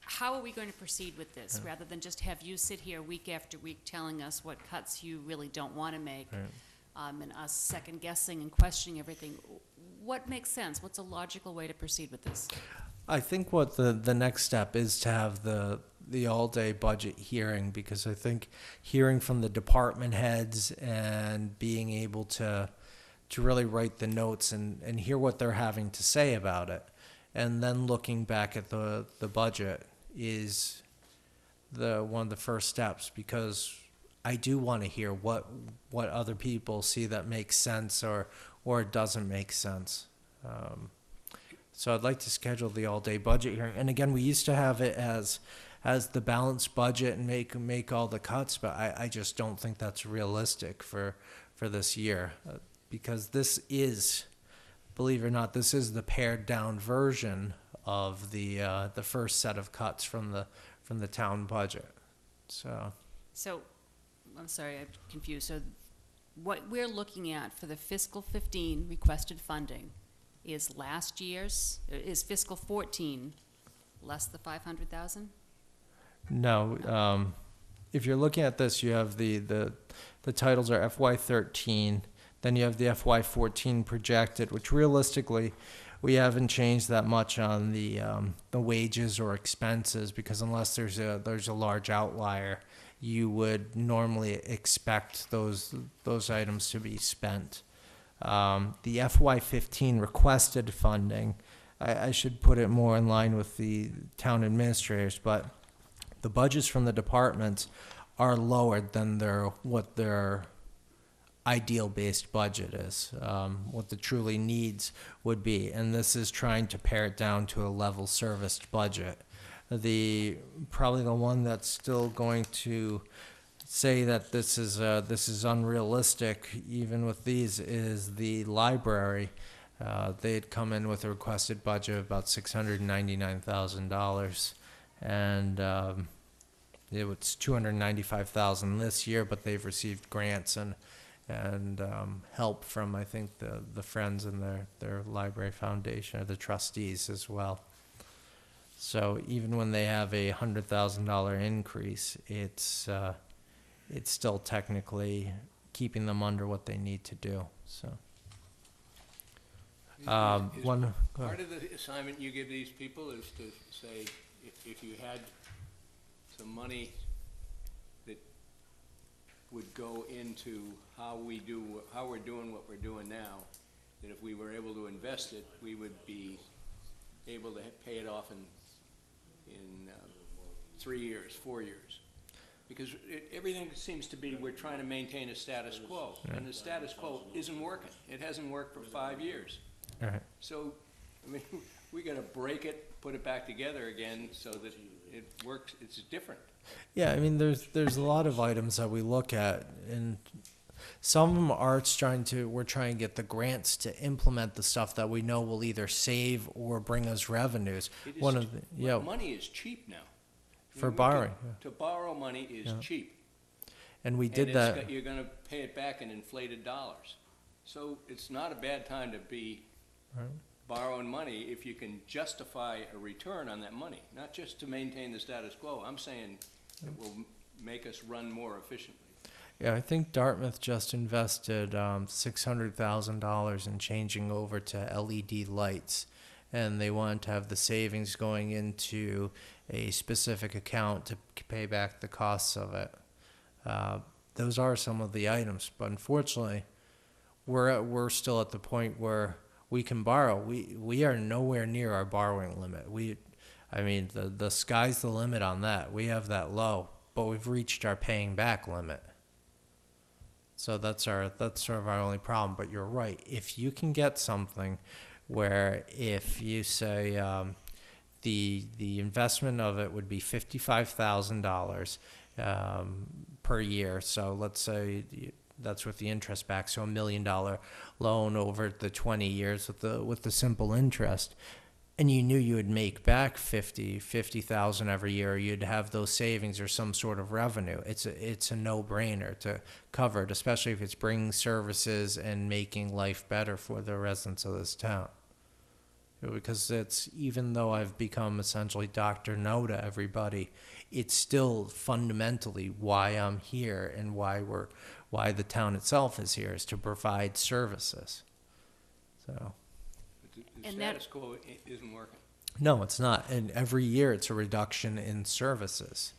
How are we going to proceed with this, rather than just have you sit here week after week telling us what cuts you really don't want to make, and us second-guessing and questioning everything? What makes sense? What's a logical way to proceed with this? I think what the next step is to have the all-day budget hearing, because I think hearing from the department heads and being able to really write the notes and hear what they're having to say about it, and then looking back at the budget is one of the first steps, because I do want to hear what other people see that makes sense or it doesn't make sense. So I'd like to schedule the all-day budget hearing. And again, we used to have it as the balanced budget and make all the cuts, but I just don't think that's realistic for this year, because this is, believe it or not, this is the pared down version of the first set of cuts from the town budget. So I'm sorry, I'm confused. So what we're looking at for the fiscal 15 requested funding is is fiscal 14 less the 500,000? no, if you're looking at this, you have the titles are FY13, then you have the FY14 projected, which realistically we haven't changed that much on the wages or expenses, because unless there's a large outlier, you would normally expect those items to be spent. The FY15 requested funding, I should put it more in line with the town administrators, but the budgets from the departments are lower than what their ideal based budget is, what the truly needs would be, and this is trying to pare it down to a level serviced budget. Probably the one that's still going to say that this is unrealistic, even with these, is the library. They'd come in with a requested budget of about $699,000, and it was $295,000 this year, but they've received grants and help from, I think, the Friends and their library foundation, or the trustees as well. So even when they have a $100,000 increase, it's still technically keeping them under what they need to do. So Is go part ahead. of the assignment you give these people is to say, if you had some money that would go into how we're doing what we're doing now, that if we were able to invest it, we would be able to pay it off in 3 years, 4 years. Because everything seems to be, we're trying to maintain a status quo, and the status quo isn't working. It hasn't worked for 5 years. All right. So, I mean, we gotta break it, put it back together again so that it works, it's different. Yeah, I mean, there's a lot of items that we look at, and some of them are we're trying to get the grants to implement the stuff that we know will either save or bring us revenues. It is money is cheap now. For borrowing, To borrow money is cheap. and we And did that. you're gonna pay it back in inflated dollars. So it's not a bad time to be borrowing money if you can justify a return on that money, not just to maintain the status quo. I'm saying it will make us run more efficiently. Yeah, I think Dartmouth just invested $600,000 in changing over to LED lights, and they wanted to have the savings going into a specific account to pay back the costs of it. Those are some of the items, but unfortunately, we're still at the point where we can borrow. We are nowhere near our borrowing limit. I mean, the sky's the limit on that. We have that low, but we've reached our paying back limit. So that's sort of our only problem. But you're right. If you can get something where, if you say the investment of it would be $55,000, per year. So let's say that's with the interest back. So $1 million loan over the 20 years with the simple interest. And you knew you would make back 50,000 every year. You'd have those savings or some sort of revenue. It's a no-brainer to cover it, especially if it's bringing services and making life better for the residents of this town. Because it's, even though I've become essentially Dr. No to everybody, it's still fundamentally why I'm here and why the town itself is here, is to provide services. So. The And that- status quo isn't working. No, it's not. And every year it's a reduction in services.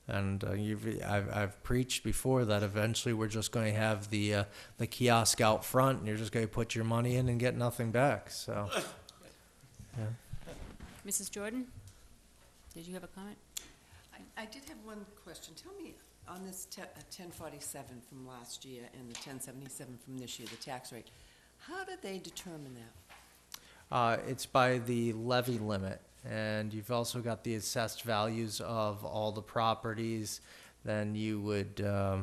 And I've preached before that eventually we're just going to have the kiosk out front, and you're just going to put your money in and get nothing back. So, yeah. Mrs. Jordan, did you have a comment? I did have one question. Tell me, on this 1047 from last year and the 1077 from this year, the tax rate, how did they determine that? It's by the levy limit, and you've also got the assessed values of all the properties. Then you would, I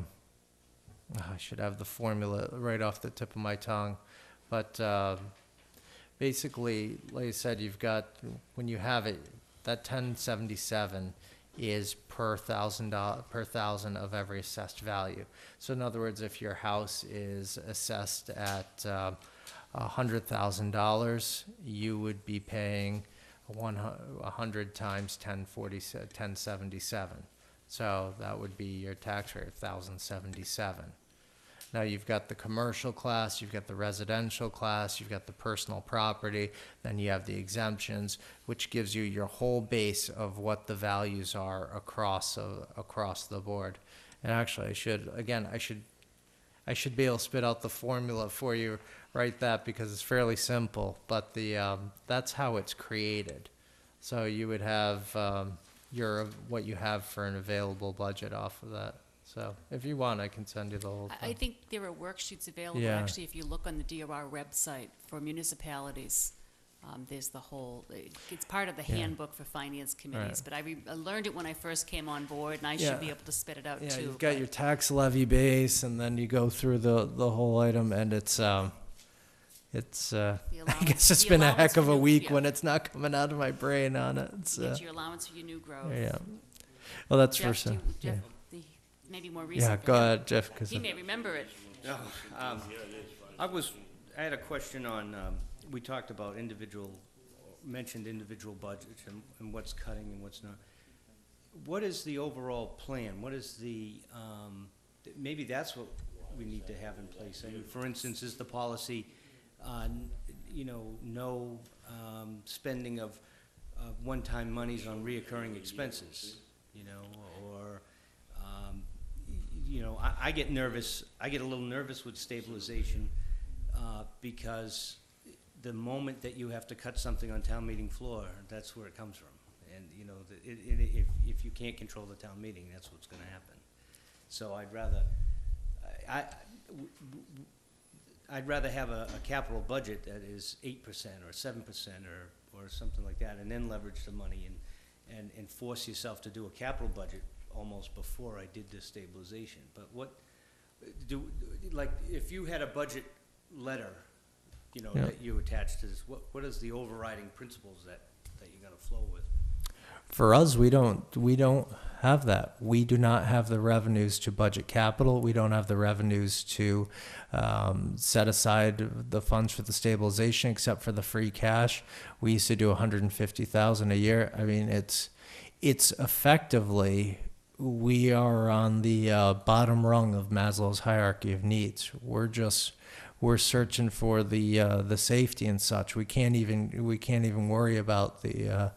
should have the formula right off the tip of my tongue, but basically, like I said, you've got, when you have it, that 1077 is per thousand of every assessed value. So in other words, if your house is assessed at $100,000, you would be paying 100 times 1077. So that would be your tax rate, 1,077. Now you've got the commercial class, you've got the residential class, you've got the personal property, then you have the exemptions, which gives you your whole base of what the values are across the board. And actually, I should be able to spit out the formula for you right that, because it's fairly simple, but that's how it's created. So you would have what you have for an available budget off of that. So if you want, I can send you the whole I thing. think there are worksheets available, Yeah. actually, if you look on the DOR website for municipalities. There's the whole, it's part of the Yeah. handbook for finance committees, Right. but I learned it when I first came on board, and I Yeah. should be able to spit it out too. Yeah, you've got but- your tax levy base, and then you go through the whole item, and it's I allowance- guess it's the been a allowance heck for of a new- week yeah. when it's not coming out of my brain on it. It's, Get your allowance for your new growth. yeah. Well, that's Jeff, for sure. Jeff, Yeah. maybe more Yeah, recent. go ahead, Jeff. 'Cause He may remember it. No, I had a question on, we talked about mentioned individual budgets and what's cutting and what's not. What is the overall plan? What is maybe that's what we need to have in place. I mean, for instance, is the policy, no spending of one-time monies on reoccurring expenses, or, I get nervous, I get a little nervous with stabilization, because the moment that you have to cut something on town meeting floor, that's where it comes from. And, if you can't control the town meeting, that's what's gonna happen. So I'd rather have a capital budget that is 8% or 7% or something like that, and then leverage the money and force yourself to do a capital budget almost before I did the stabilization. But if you had a budget letter, Yeah. that you attach to this, what is the overriding principles that you're gonna flow with? For us, we don't have that. We do not have the revenues to budget capital. We don't have the revenues to set aside the funds for the stabilization, except for the free cash. We used to do 150,000 a year. I mean, it's effectively, we are on the bottom rung of Maslow's hierarchy of needs. We're searching for the safety and such. We can't even worry about the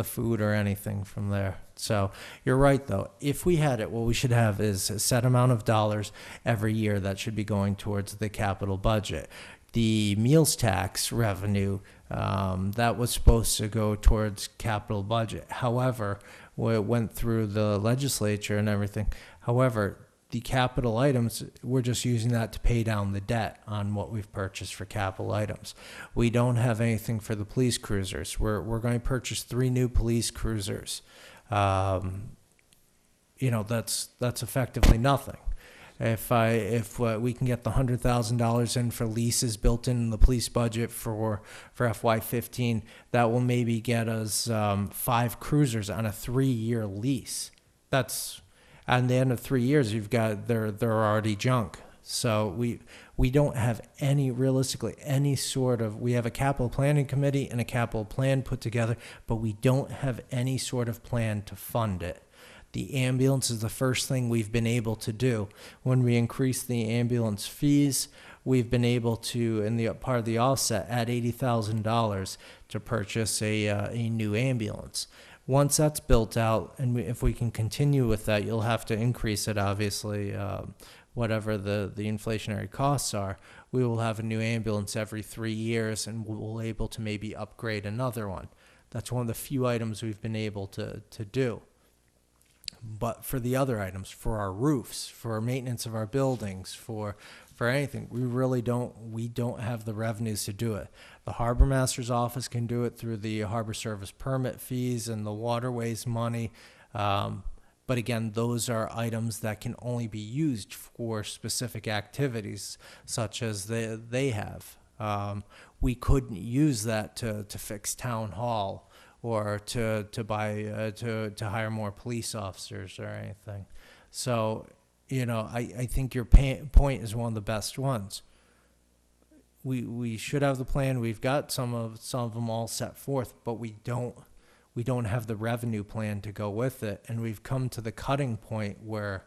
food or anything from there. So you're right, though. If we had it, what we should have is a set amount of dollars every year that should be going towards the capital budget. The meals tax revenue, that was supposed to go towards capital budget. However, it went through the legislature and everything. However, the capital items, we're just using that to pay down the debt on what we've purchased for capital items. We don't have anything for the police cruisers. We're going to purchase 3 new police cruisers. that's effectively nothing. If we can get the $100,000 in for leases built in the police budget for FY15, that will maybe get us 5 cruisers on a 3-year lease. That's at the end of 3 years, they're already junk. So we don't have realistically any sort of, we have a capital planning committee and a capital plan put together, but we don't have any sort of plan to fund it. The ambulance is the first thing we've been able to do. When we increase the ambulance fees, we've been able to, in the part of the offset, add $80,000 to purchase a new ambulance. Once that's built out, and if we can continue with that, you'll have to increase it, obviously, whatever the inflationary costs are. We will have a new ambulance every 3 years, and we'll able to maybe upgrade another one. That's one of the few items we've been able to do. But for the other items, for our roofs, for our maintenance of our buildings, for anything, we don't have the revenues to do it. The harbor master's office can do it through the harbor service permit fees and the waterways money. But again, those are items that can only be used for specific activities, such as they have. We couldn't use that to fix town hall, or to hire more police officers or anything. So, I think your point is one of the best ones. We should have the plan. We've got some of them all set forth, but we don't have the revenue plan to go with it. And we've come to the cutting point where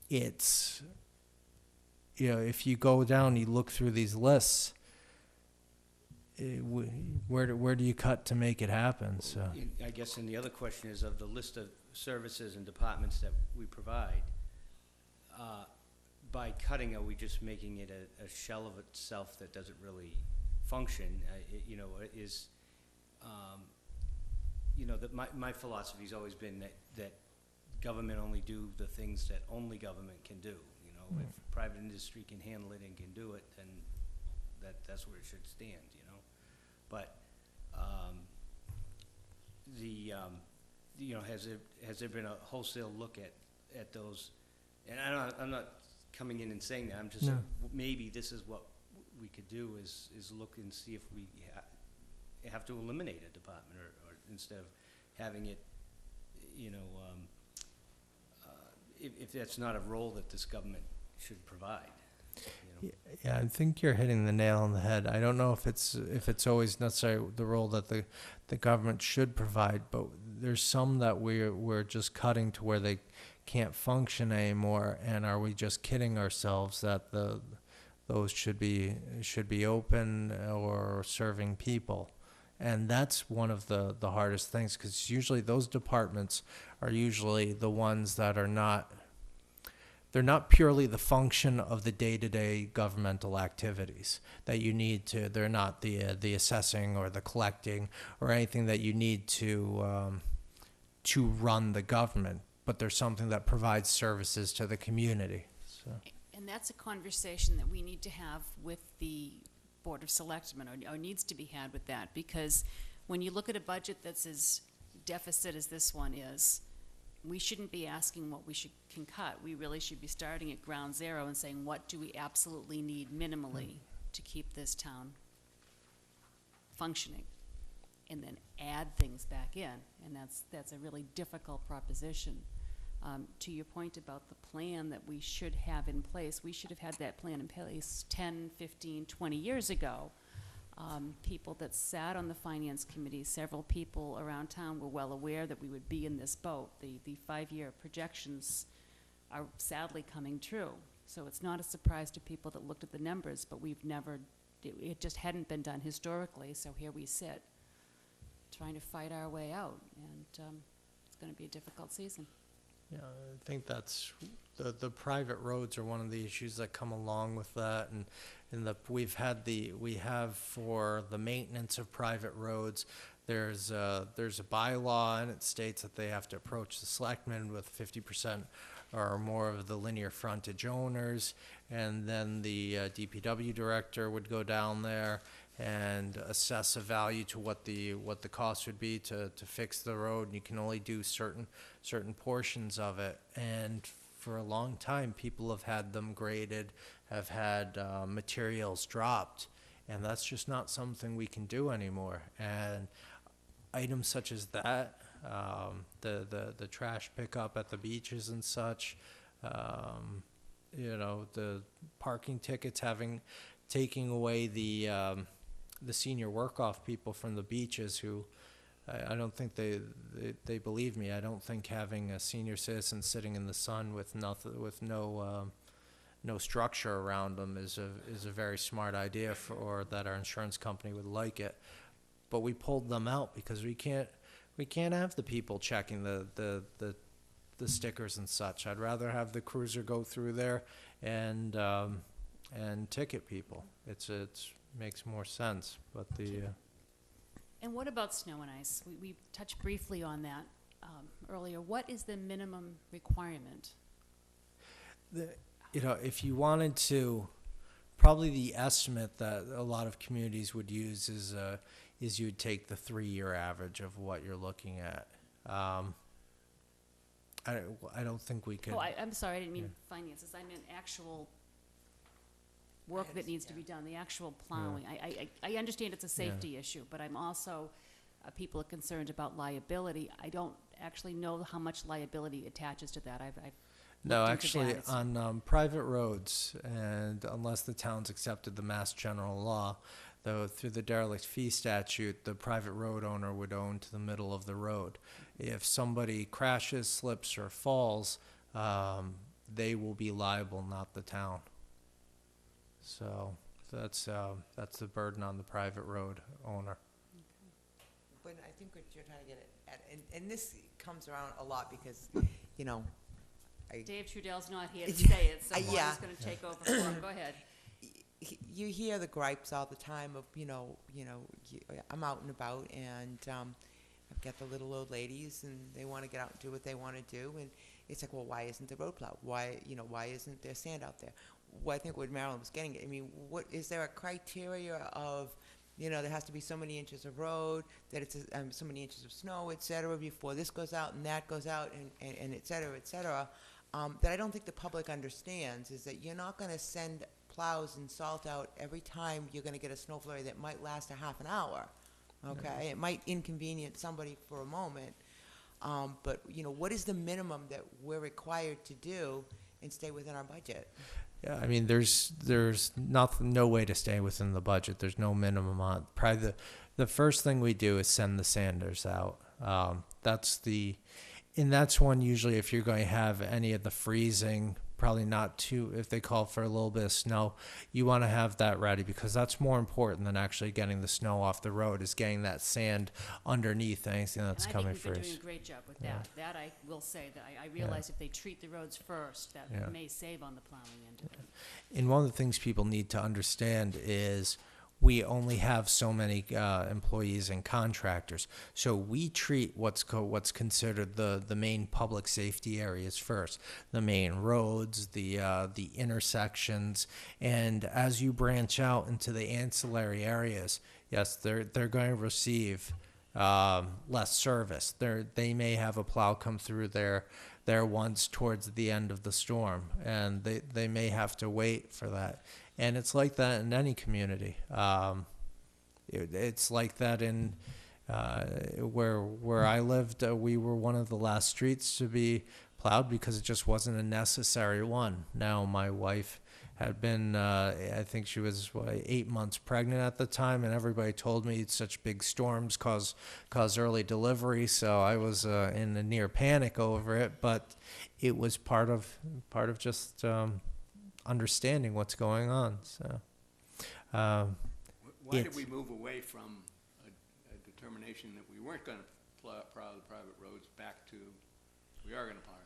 it's, if you go down, you look through these lists, where do you cut to make it happen? So I guess, and the other question is, of the list of services and departments that we provide, by cutting, are we just making it a shell of itself that doesn't really function? My philosophy's always been that government only do the things that only government can do. If private industry can handle it and can do it, then that's where it should stand. But has there been a wholesale look at those? And I'm not coming in and saying that. I'm just maybe this is what we could do is look and see if we have to eliminate a department, or instead of having it, if that's not a role that this government should provide. Yeah, I think you're hitting the nail on the head. I don't know if it's always necessarily the role that the government should provide, but there's some that we're just cutting to where they can't function anymore. And are we just kidding ourselves that those should be open or serving people? And that's one of the hardest things, because usually those departments are usually the ones that are not. They're not purely the function of the day-to-day governmental activities that you need to. They're not the assessing or the collecting or anything that you need to run the government. But there's something that provides services to the community. So. And that's a conversation that we need to have with the Board of Selectmen, or needs to be had with that, because when you look at a budget that's as deficit as this one is, we shouldn't be asking what we can cut. We really should be starting at ground zero and saying, what do we absolutely need minimally to keep this town functioning? And then add things back in. And that's a really difficult proposition. To your point about the plan that we should have in place, we should have had that plan in place 10, 15, 20 years ago. People that sat on the finance committee, several people around town were well aware that we would be in this boat. The 5-year projections are sadly coming true. So it's not a surprise to people that looked at the numbers, but it just hadn't been done historically, so here we sit, trying to fight our way out, and it's going to be a difficult season. Yeah, I think that's the private roads are one of the issues that come along with that, and we have for the maintenance of private roads, there's a bylaw, and it states that they have to approach the selectmen with 50% or more of the linear frontage owners, and then the DPW director would go down there and assess a value to what the cost would be to fix the road. And you can only do certain portions of it. And for a long time, people have had them graded, have had materials dropped, and that's just not something we can do anymore. And items such as that, the trash pickup at the beaches and such, the parking tickets taking away the senior work-off people from the beaches who, I don't think they believe me. I don't think having a senior citizen sitting in the sun with no structure around them is a very smart idea or that our insurance company would like it. But we pulled them out because we can't have the people checking the stickers and such. I'd rather have the cruiser go through there and ticket people. It's makes more sense. But And what about snow and ice? We touched briefly on that earlier. What is the minimum requirement? If you wanted to, probably the estimate that a lot of communities would use is you would take the 3-year average of what you're looking at. I don't think we could. Oh, I'm sorry, I didn't mean finances. I meant actual work that needs to be done, the actual plowing. I understand it's a safety issue, but I'm also, people are concerned about liability. I don't actually know how much liability attaches to that. I've No, looked into actually, that. on private roads, and unless the town's accepted the Mass General Law, though through the derelict fee statute, the private road owner would own to the middle of the road. If somebody crashes, slips, or falls, they will be liable, not the town. So that's the burden on the private road owner. But I think what you're trying to get at, and this comes around a lot because, Dave Trudell's not here to say it, so Yeah. Juan's going to take over for him. Go ahead. you hear the gripes all the time of, I'm out and about and I've got the little old ladies and they want to get out and do what they want to do. And it's like, well, why isn't the road plowed? Why isn't there sand out there? Well, I think what Marilyn was getting at, what is there a criteria of, there has to be so many inches of road, that it's so many inches of snow, et cetera, before this goes out and that goes out and et cetera, et cetera, that I don't think the public understands is that you're not going to send plows and salt out every time you're going to get a snow flurry that might last a half an hour, okay? It might inconvenience somebody for a moment, but, what is the minimum that we're required to do and stay within our budget? Yeah, there's no way to stay within the budget. There's no minimum on. Probably the first thing we do is send the sanders out. That's one usually if you're going to have any of the freezing, probably not too, if they call for a little bit of snow, you want to have that ready because that's more important than actually getting the snow off the road, is getting that sand underneath anything that's And coming I think we've been first. doing a great job with that. That I will say that I realize if they treat the roads first, that may save on the plowing end of it. And one of the things people need to understand is we only have so many employees and contractors. So we treat what's considered the main public safety areas first, the main roads, the intersections, and as you branch out into the ancillary areas, yes, they're going to receive less service. They may have a plow come through there once towards the end of the storm, and they may have to wait for that. And it's like that in any community. It's like that in where I lived. We were one of the last streets to be plowed because it just wasn't a necessary one. Now my wife had been, I think she was 8 months pregnant at the time, and everybody told me such big storms cause early delivery. So I was in a near panic over it, but it was part of just understanding what's going on. So, Why did we move away from a determination that we weren't going to plow the private roads back to we are going to plow them?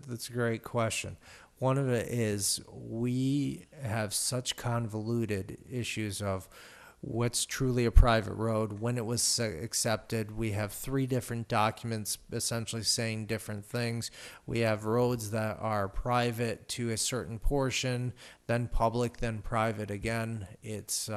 That's a great question. One of it is we have such convoluted issues of what's truly a private road, when it was accepted. We have 3 different documents essentially saying different things. We have roads that are private to a certain portion, then public, then private again. It's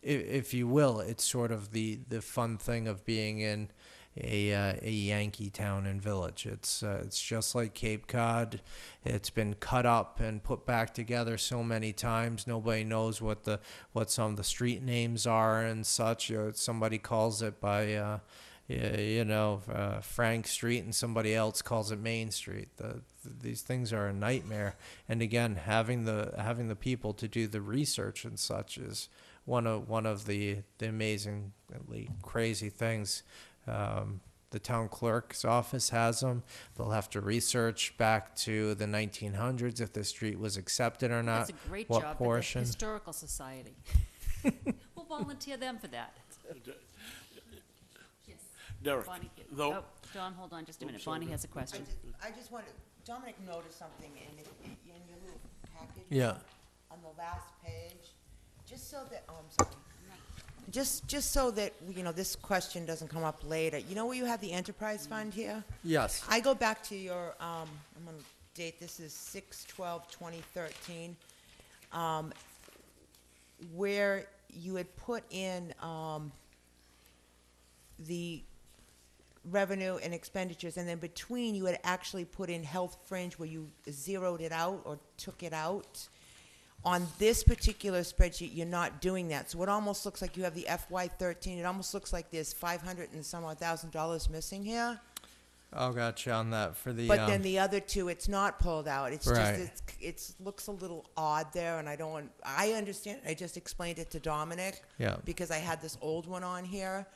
if you will, it's sort of the fun thing of being in a Yankee town and village. It's just like Cape Cod. It's been cut up and put back together so many times. Nobody knows what some of the street names are and such. Somebody calls it by Frank Street, and somebody else calls it Main Street. These things are a nightmare. And again, having the people to do the research and such is one of the amazingly crazy things. The town clerk's office has them. They'll have to research back to the 1900s if the street was accepted or not. That's a great what job at the portion. Historical Society. We'll volunteer them for that. Yes. Derek, Bonnie, though- oh, Don, hold on just a minute. Bonnie has a question. I just want to, Dominic noticed something in your little package. Yeah. On the last page, just so that, oh, I'm sorry. Just so that, this question doesn't come up later. You know where you have the enterprise fund here? Yes. I go back to your, I'm going to date, this is 6/12/2013, where you had put in the revenue and expenditures, and then between you had actually put in health fringe where you zeroed it out or took it out. On this particular spreadsheet, you're not doing that. So it almost looks like you have the FY13. It almost looks like there's $500 and some odd $1,000 missing here. Oh, gotcha on that for the. But then the other two, it's not pulled out. It's Right. just, it looks a little odd there, and I understand. I just explained it to Dominic. Yeah. Because I had this old one on here.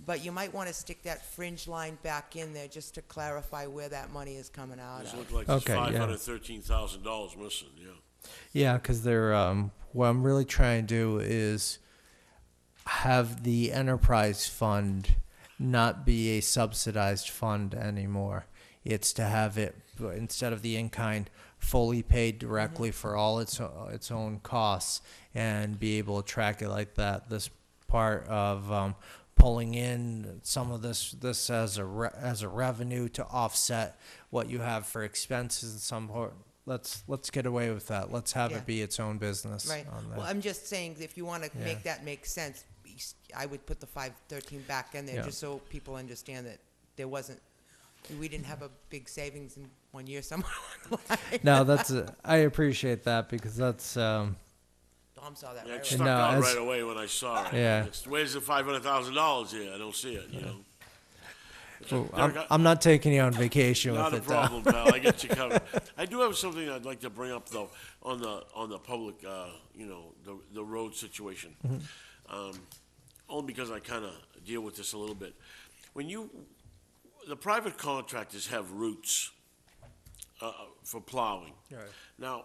But you might want to stick that fringe line back in there just to clarify where that money is coming out It of. looks like there's Okay, yeah. $513,000 missing, yeah. Yeah, because they're what I'm really trying to do is have the enterprise fund not be a subsidized fund anymore. It's to have it, instead of the in-kind, fully paid directly for all its own costs, and be able to track it like that. This part of pulling in some of this as a revenue to offset what you have for expenses and some part. Let's get away with that. Let's have Yeah. it be its own business. Right. On that. Well, I'm just saying, if you want to Yeah. make that make sense, I would put the 513 back in there, Yeah. just so people understand that we didn't have a big savings in 1 year somewhere along the line. No, I appreciate that because that's Dom saw that Yeah, right it away. stuck No, out as- right away when I saw it. Yeah. Where's the $500,000 here? I don't see it, you know? well, Derek, I'm not taking you on vacation Not a with it. problem, pal. I get you covered. I do have something I'd like to bring up, though, on the public, the road situation. Only because I kind of deal with this a little bit. The private contractors have routes for plowing. Right. Now,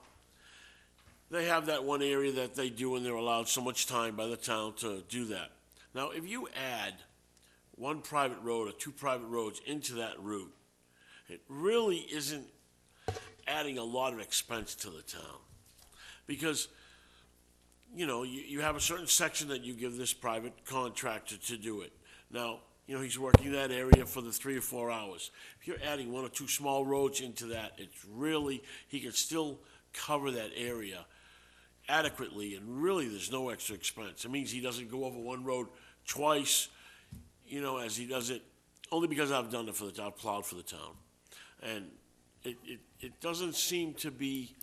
they have that one area that they do, and they're allowed so much time by the town to do that. Now, if you add one private road or two private roads into that route, it really isn't adding a lot of expense to the town. Because, you have a certain section that you give this private contractor to do it. Now, he's working that area for the 3 or 4 hours. If you're adding one or two small roads into that, he can still cover that area adequately, and really there's no extra expense. It means he doesn't go over one road twice, as he does it, only because I've done it I've plowed for the town. And it doesn't seem to be,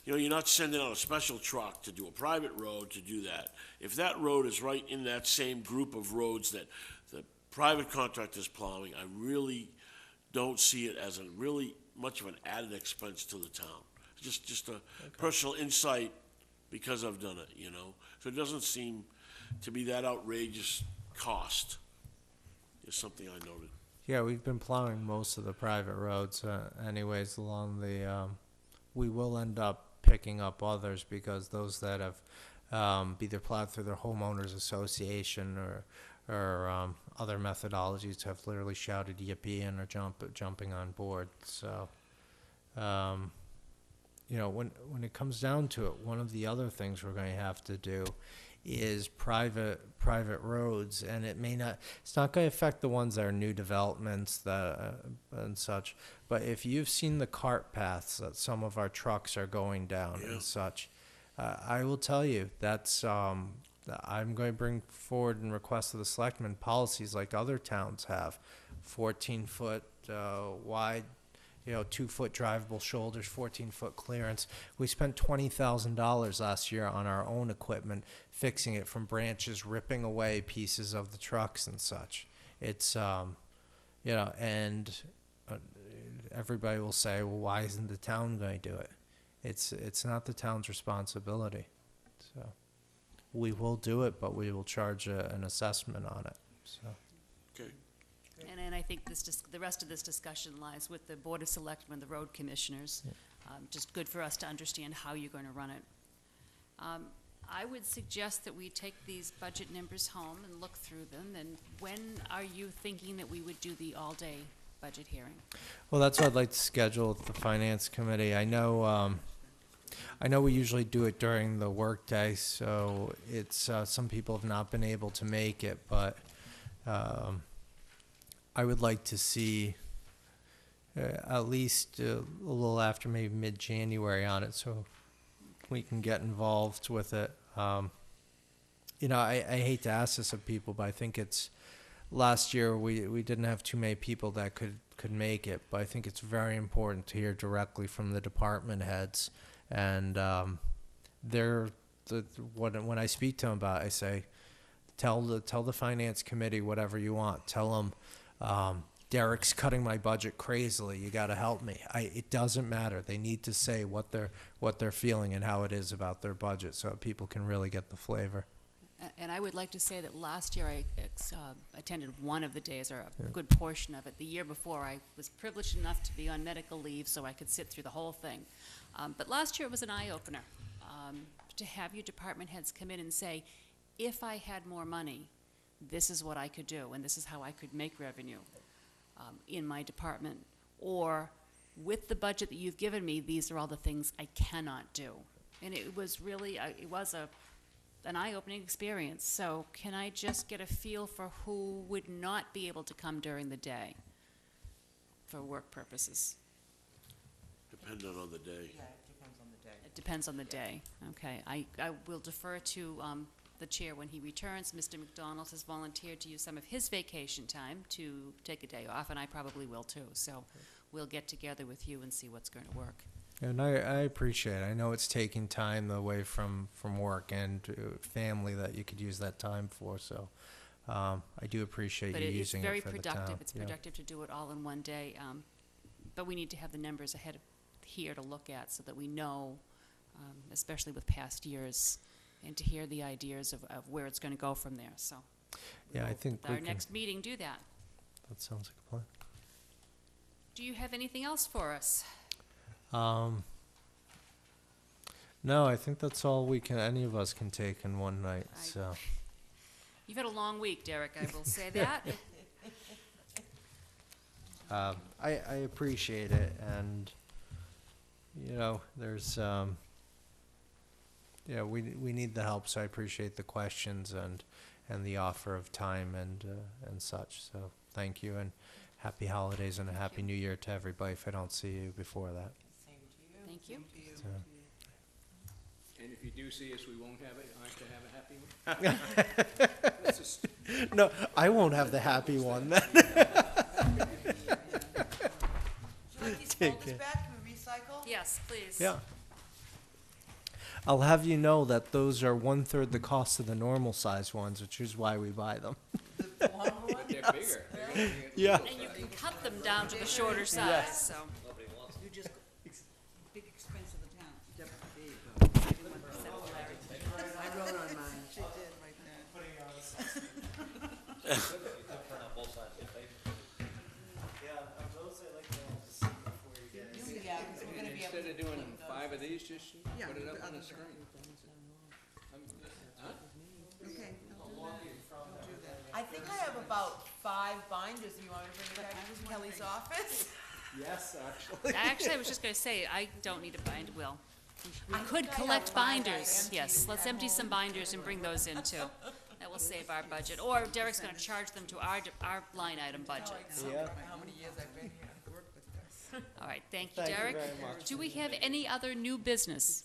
you're not sending out a special truck to do a private road to do that. If that road is right in that same group of roads that the private contractor's plowing, I really don't see it as a really much of an added expense to the town. Just a personal insight because I've done it, So it doesn't seem to be that outrageous cost, is something I noted. Yeah, we've been plowing most of the private roads, anyways. Along the, we will end up picking up others because those that have either plowed through their homeowners association or other methodologies have literally shouted yippee and are jumping on board. So, when it comes down to it, one of the other things we're going to have to do is private roads, and it's not going to affect the ones that are new developments and such, but if you've seen the cart paths that some of our trucks are going down and such, I will tell you that's I'm going to bring forward and request of the selectmen policies like other towns have, 14-foot wide, 2-foot drivable shoulders, 14-foot clearance. We spent $20,000 last year on our own equipment, fixing it from branches, ripping away pieces of the trucks and such. It's, and everybody will say, well, why isn't the town going to do it? It's not the town's responsibility. So we will do it, but we will charge an assessment on it. So. Okay. And I think the rest of this discussion lies with the Board of Selectmen, the road commissioners. Just good for us to understand how you're going to run it. I would suggest that we take these budget numbers home and look through them. And when are you thinking that we would do the all-day budget hearing? Well, that's what I'd like to schedule with the finance committee. I know we usually do it during the workday, so it's some people have not been able to make it, but I would like to see at least a little after maybe mid-January on it, so we can get involved with it. I hate to ask this of people, but I think it's last year we didn't have too many people that could make it, but I think it's very important to hear directly from the department heads. And when I speak to them about it, I say, tell the finance committee whatever you want. Tell them, Derek's cutting my budget crazily. You got to help me. It doesn't matter. They need to say what they're feeling and how it is about their budget, so people can really get the flavor. And I would like to say that last year I attended one of the days, or a good portion of it. The year before, I was privileged enough to be on medical leave, so I could sit through the whole thing. But last year it was an eye-opener to have your department heads come in and say, if I had more money, this is what I could do, and this is how I could make revenue in my department. Or, with the budget that you've given me, these are all the things I cannot do. And it was really, an eye-opening experience. So can I just get a feel for who would not be able to come during the day for work purposes? Depending on the day. Yeah, it depends on the day. It depends on the day. Okay. I will defer to the chair when he returns. Mr. McDonald has volunteered to use some of his vacation time to take a day off, and I probably will too. So we'll get together with you and see what's going to work. And I appreciate it. I know it's taking time away from work and family that you could use that time for. So I do appreciate you using it for the town. But it's very productive. It's productive to do it all in one day. But we need to have the numbers ahead of here to look at so that we know, especially with past years, and to hear the ideas of where it's going to go from there. So Yeah, I think our next meeting do that. That sounds like a plan. Do you have anything else for us? No, I think that's all any of us can take in one night. So You've had a long week, Derek, I will say that. I appreciate it, and there's we need the help. So I appreciate the questions and the offer of time and such. So thank you, and happy holidays and a happy New Year to everybody. If I don't see you before that. Thank you. So. And if you do see us, we won't have a happy one? Let's just- No, I won't have the happy one then. Should these Take folders it. back? Can we recycle? Yes, please. Yeah. I'll have you know that those are 1/3 the cost of the normal size ones, which is why we buy them. The longer one? They're bigger. They're gonna get- Yeah. And you can cut them down to the shorter size, so. You just, big expense of the town. I wrote on mine. She did right there. Yeah, 'cause we're gonna be able Instead of to. doing 5 of these, just Yeah, put it the up on other the screen. Huh? Okay, I'll do that. I think I have about 5 binders. You want me to bring it back to Kelly's office? Yes, actually. Actually, I was just gonna say, I don't need a binder, well, we I could think I collect have mine. I binders, emptied yes, it let's at empty some home. binders and bring those in too. That will save our budget, or Derek's gonna charge them to our line item budget. Yeah. How many years I've been here? I've worked with this. All right, thank you, Thank you Derek. very much. Do we have any other new business?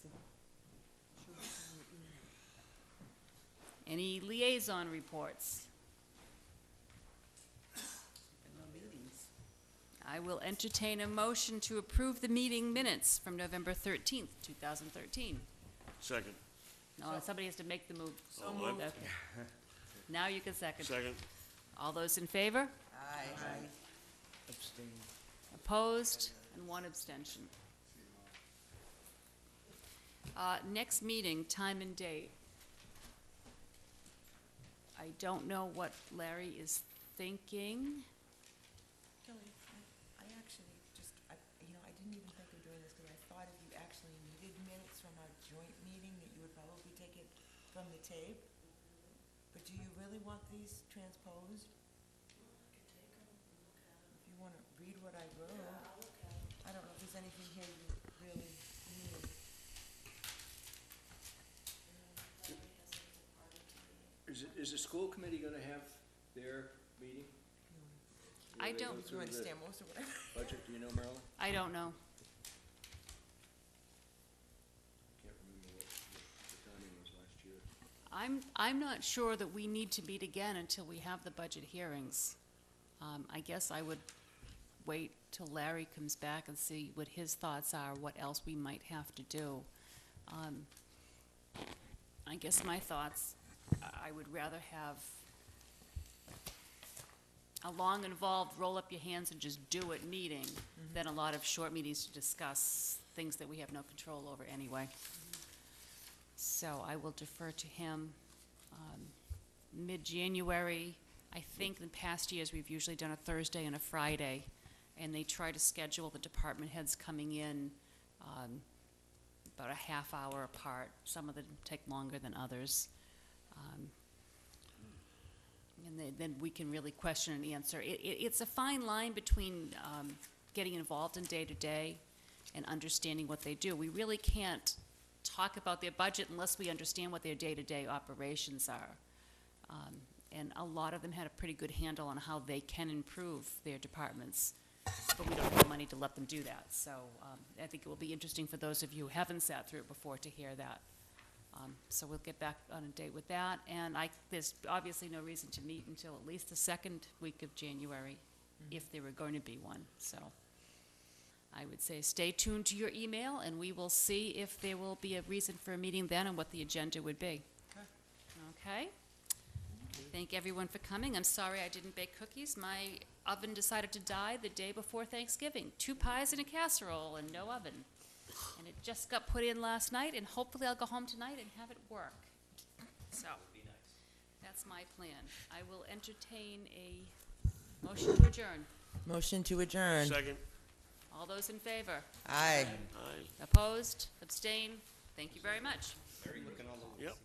Any liaison reports? I will entertain a motion to approve the meeting minutes from November 13th, 2013. Second. No, somebody has to make the move. So moved. Okay. Now you can second. Second. All those in favor? Aye. Abstain. Opposed, and one abstention. Next meeting, time and date. I don't know what Larry is thinking. Kelly, I actually just, I didn't even think of doing this because I thought if you actually needed minutes from our joint meeting, that you would probably take it from the tape. But do you really want these transposed? If you want to read what I wrote. I don't know if there's anything here you really need. Is the school committee gonna have their meeting? I don't, You understand most of what I Budget, do you know, Marilyn? I don't know. Can't remember what the timing was last year. I'm not sure that we need to meet again until we have the budget hearings. I guess I would wait till Larry comes back and see what his thoughts are, what else we might have to do. I guess my thoughts, I would rather have a long, involved, roll up your hands and just do it meeting than a lot of short meetings to discuss things that we have no control over anyway. So I will defer to him. Mid-January, I think in past years, we've usually done a Thursday and a Friday, and they try to schedule the department heads coming in about a half hour apart. Some of them take longer than others. And then we can really question and answer. It's a fine line between getting involved in day-to-day and understanding what they do. We really can't talk about their budget unless we understand what their day-to-day operations are. And a lot of them had a pretty good handle on how they can improve their departments, but we don't have the money to let them do that. So I think it will be interesting for those of you who haven't sat through it before to hear that. So we'll get back on a date with that. And there's obviously no reason to meet until at least the second week of January, if there were going to be one. So I would say stay tuned to your email, and we will see if there will be a reason for a meeting then and what the agenda would be. Okay? Thank everyone for coming. I'm sorry I didn't bake cookies. My oven decided to die the day before Thanksgiving. 2 pies in a casserole and no oven. And it just got put in last night, and hopefully I'll go home tonight and have it work. So, that's my plan. I will entertain a motion to adjourn. Motion to adjourn. Second. All those in favor? Aye. Aye. Opposed? Abstain? Thank you very much. Yep.